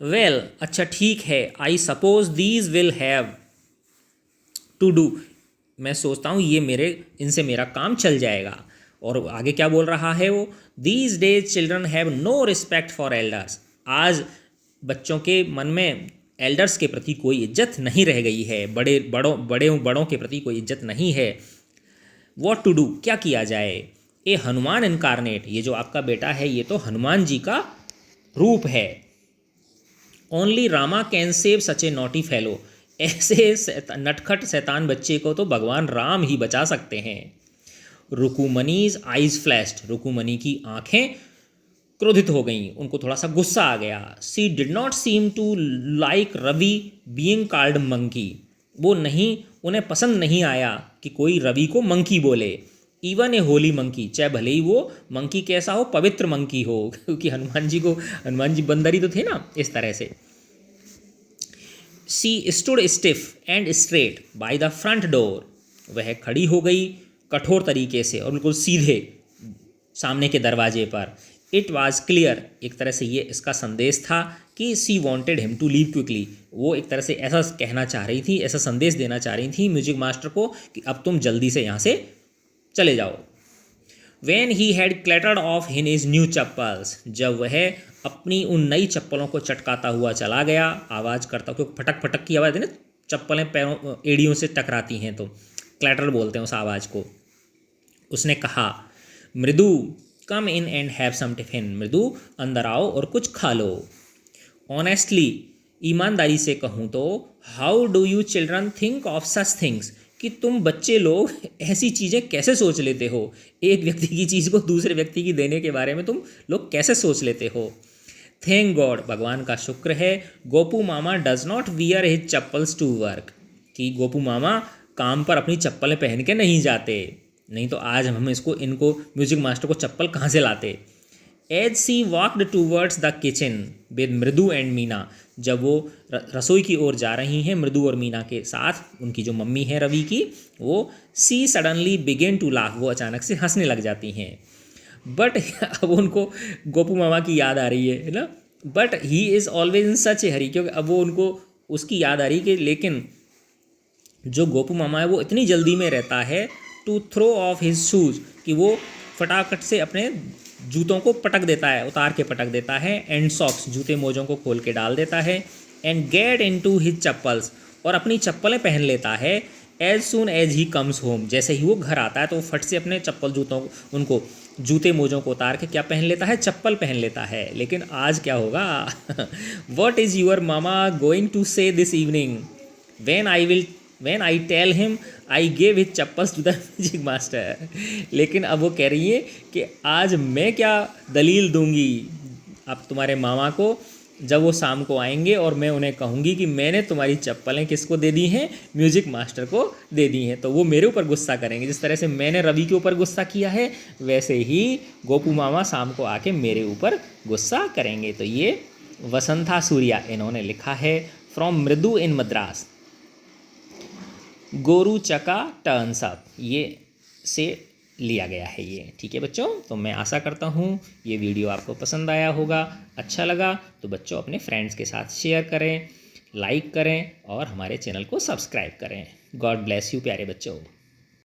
वेल, अच्छा ठीक है, I suppose these will have to do, मैं सोचता हूँ ये मेरे, इनसे मेरा काम चल जाएगा। और आगे क्या बोल रहा है वो, these days children have no respect for elders, आज बच्चों के मन में एल्डर्स के प्रति कोई इज्जत नहीं रह गई है, बड़ों के प्रति कोई इज्जत नहीं है। वॉट टू डू, क्या किया जाए। ए हनुमान इनकारनेट, ये जो आपका बेटा है ये तो हनुमान जी का रूप है। Only Rama can save such A naughty fellow, ऐसे नटखट शैतान बच्चे को तो भगवान राम ही बचा सकते हैं। रुकुमनीज आइज फ्लैश्ड, रुकुमनी की आंखें क्रोधित हो गईं, उनको थोड़ा सा गुस्सा आ गया। She did not seem to like Ravi being called monkey, वो नहीं, उन्हें पसंद नहीं आया कि कोई रवि को मंकी बोले। इवन ए होली मंकी, चाहे भले ही वो मंकी कैसा हो, पवित्र मंकी हो, क्योंकि हनुमान जी बंदर ही तो थे ना, इस तरह से। सी stood stiff and straight by the front door, वह खड़ी हो गई कठोर तरीके से और बिल्कुल सीधे सामने के दरवाजे पर। इट वॉज क्लियर, एक तरह से ये इसका संदेश था कि she wanted him to leave quickly, वो एक तरह से ऐसा कहना चाह रही थी, ऐसा संदेश देना चाह रही थी म्यूजिक मास्टर को कि अब तुम जल्दी से यहाँ से चले जाओ। When he had clattered off in his new chappals, जब वह अपनी उन नई चप्पलों को चटकाता हुआ चला गया, आवाज़ करता, क्योंकि फटक फटक की आवाज़ है ना, चप्पलें पैरों एड़ियों से टकराती हैं तो क्लैटर बोलते हैं उस आवाज़ को। उसने कहा, Mridu come in and have some tiffin, Mridu अंदर आओ और कुछ खा लो। ऑनेस्टली, ईमानदारी से कहूँ तो, how do you children think of such things, कि तुम बच्चे लोग ऐसी चीज़ें कैसे सोच लेते हो, एक व्यक्ति की चीज़ को दूसरे व्यक्ति की देने के बारे में तुम लोग कैसे सोच लेते हो। थैंक गॉड, भगवान का शुक्र है, Gopu mama does not wear his chappals to work, कि गोपू मामा काम पर अपनी चप्पलें पहन के नहीं जाते, नहीं तो आज हम इनको म्यूजिक मास्टर को चप्पल कहाँ से लाते। As she walked towards the kitchen with Mridu and Meena, जब वो रसोई की ओर जा रही हैं मृदु और मीना के साथ, उनकी जो मम्मी है रवि की, वो see suddenly begin to laugh, वो अचानक से हंसने लग जाती हैं। बट अब उनको गोपू मामा की याद आ रही है ना, but he is always in such a hurry, क्योंकि अब वो उनको उसकी याद आ रही कि लेकिन जो गोपू मामा है वो इतनी जल्दी में रहता है to throw off his shoes, कि वो फटाफट से अपने जूतों को पटक देता है, उतार के पटक देता है, एंड सॉक्स, जूते मोजों को खोल के डाल देता है, and get into his chappals, और अपनी चप्पलें पहन लेता है। As soon as he comes home, जैसे ही वो घर आता है तो फट से अपने चप्पल जूतों उनको जूते मोजों को उतार के क्या पहन लेता है, चप्पल पहन लेता है। लेकिन आज क्या होगा, what is your mama going to say this evening when I tell him I gave his chappals to the music master. लेकिन अब वो कह रही है कि आज मैं क्या दलील दूंगी अब तुम्हारे मामा को, जब वो शाम को आएंगे और मैं उन्हें कहूँगी कि मैंने तुम्हारी चप्पलें किसको दे दी हैं, म्यूजिक मास्टर को दे दी हैं, तो वो मेरे ऊपर गुस्सा करेंगे। जिस तरह से मैंने रवि के ऊपर गुस्सा किया है, वैसे ही गोपू मामा शाम को आके मेरे ऊपर गुस्सा करेंगे। तो ये वसंथा सूर्या इन्होंने लिखा है फ्रॉम मृदु इन मद्रास। गोरू चका टर्न्स अप, ये से लिया गया है ये। ठीक है बच्चों, तो मैं आशा करता हूँ ये वीडियो आपको पसंद आया होगा। अच्छा लगा तो बच्चों अपने फ्रेंड्स के साथ शेयर करें, लाइक करें और हमारे चैनल को सब्सक्राइब करें। गॉड ब्लेस यू प्यारे बच्चों।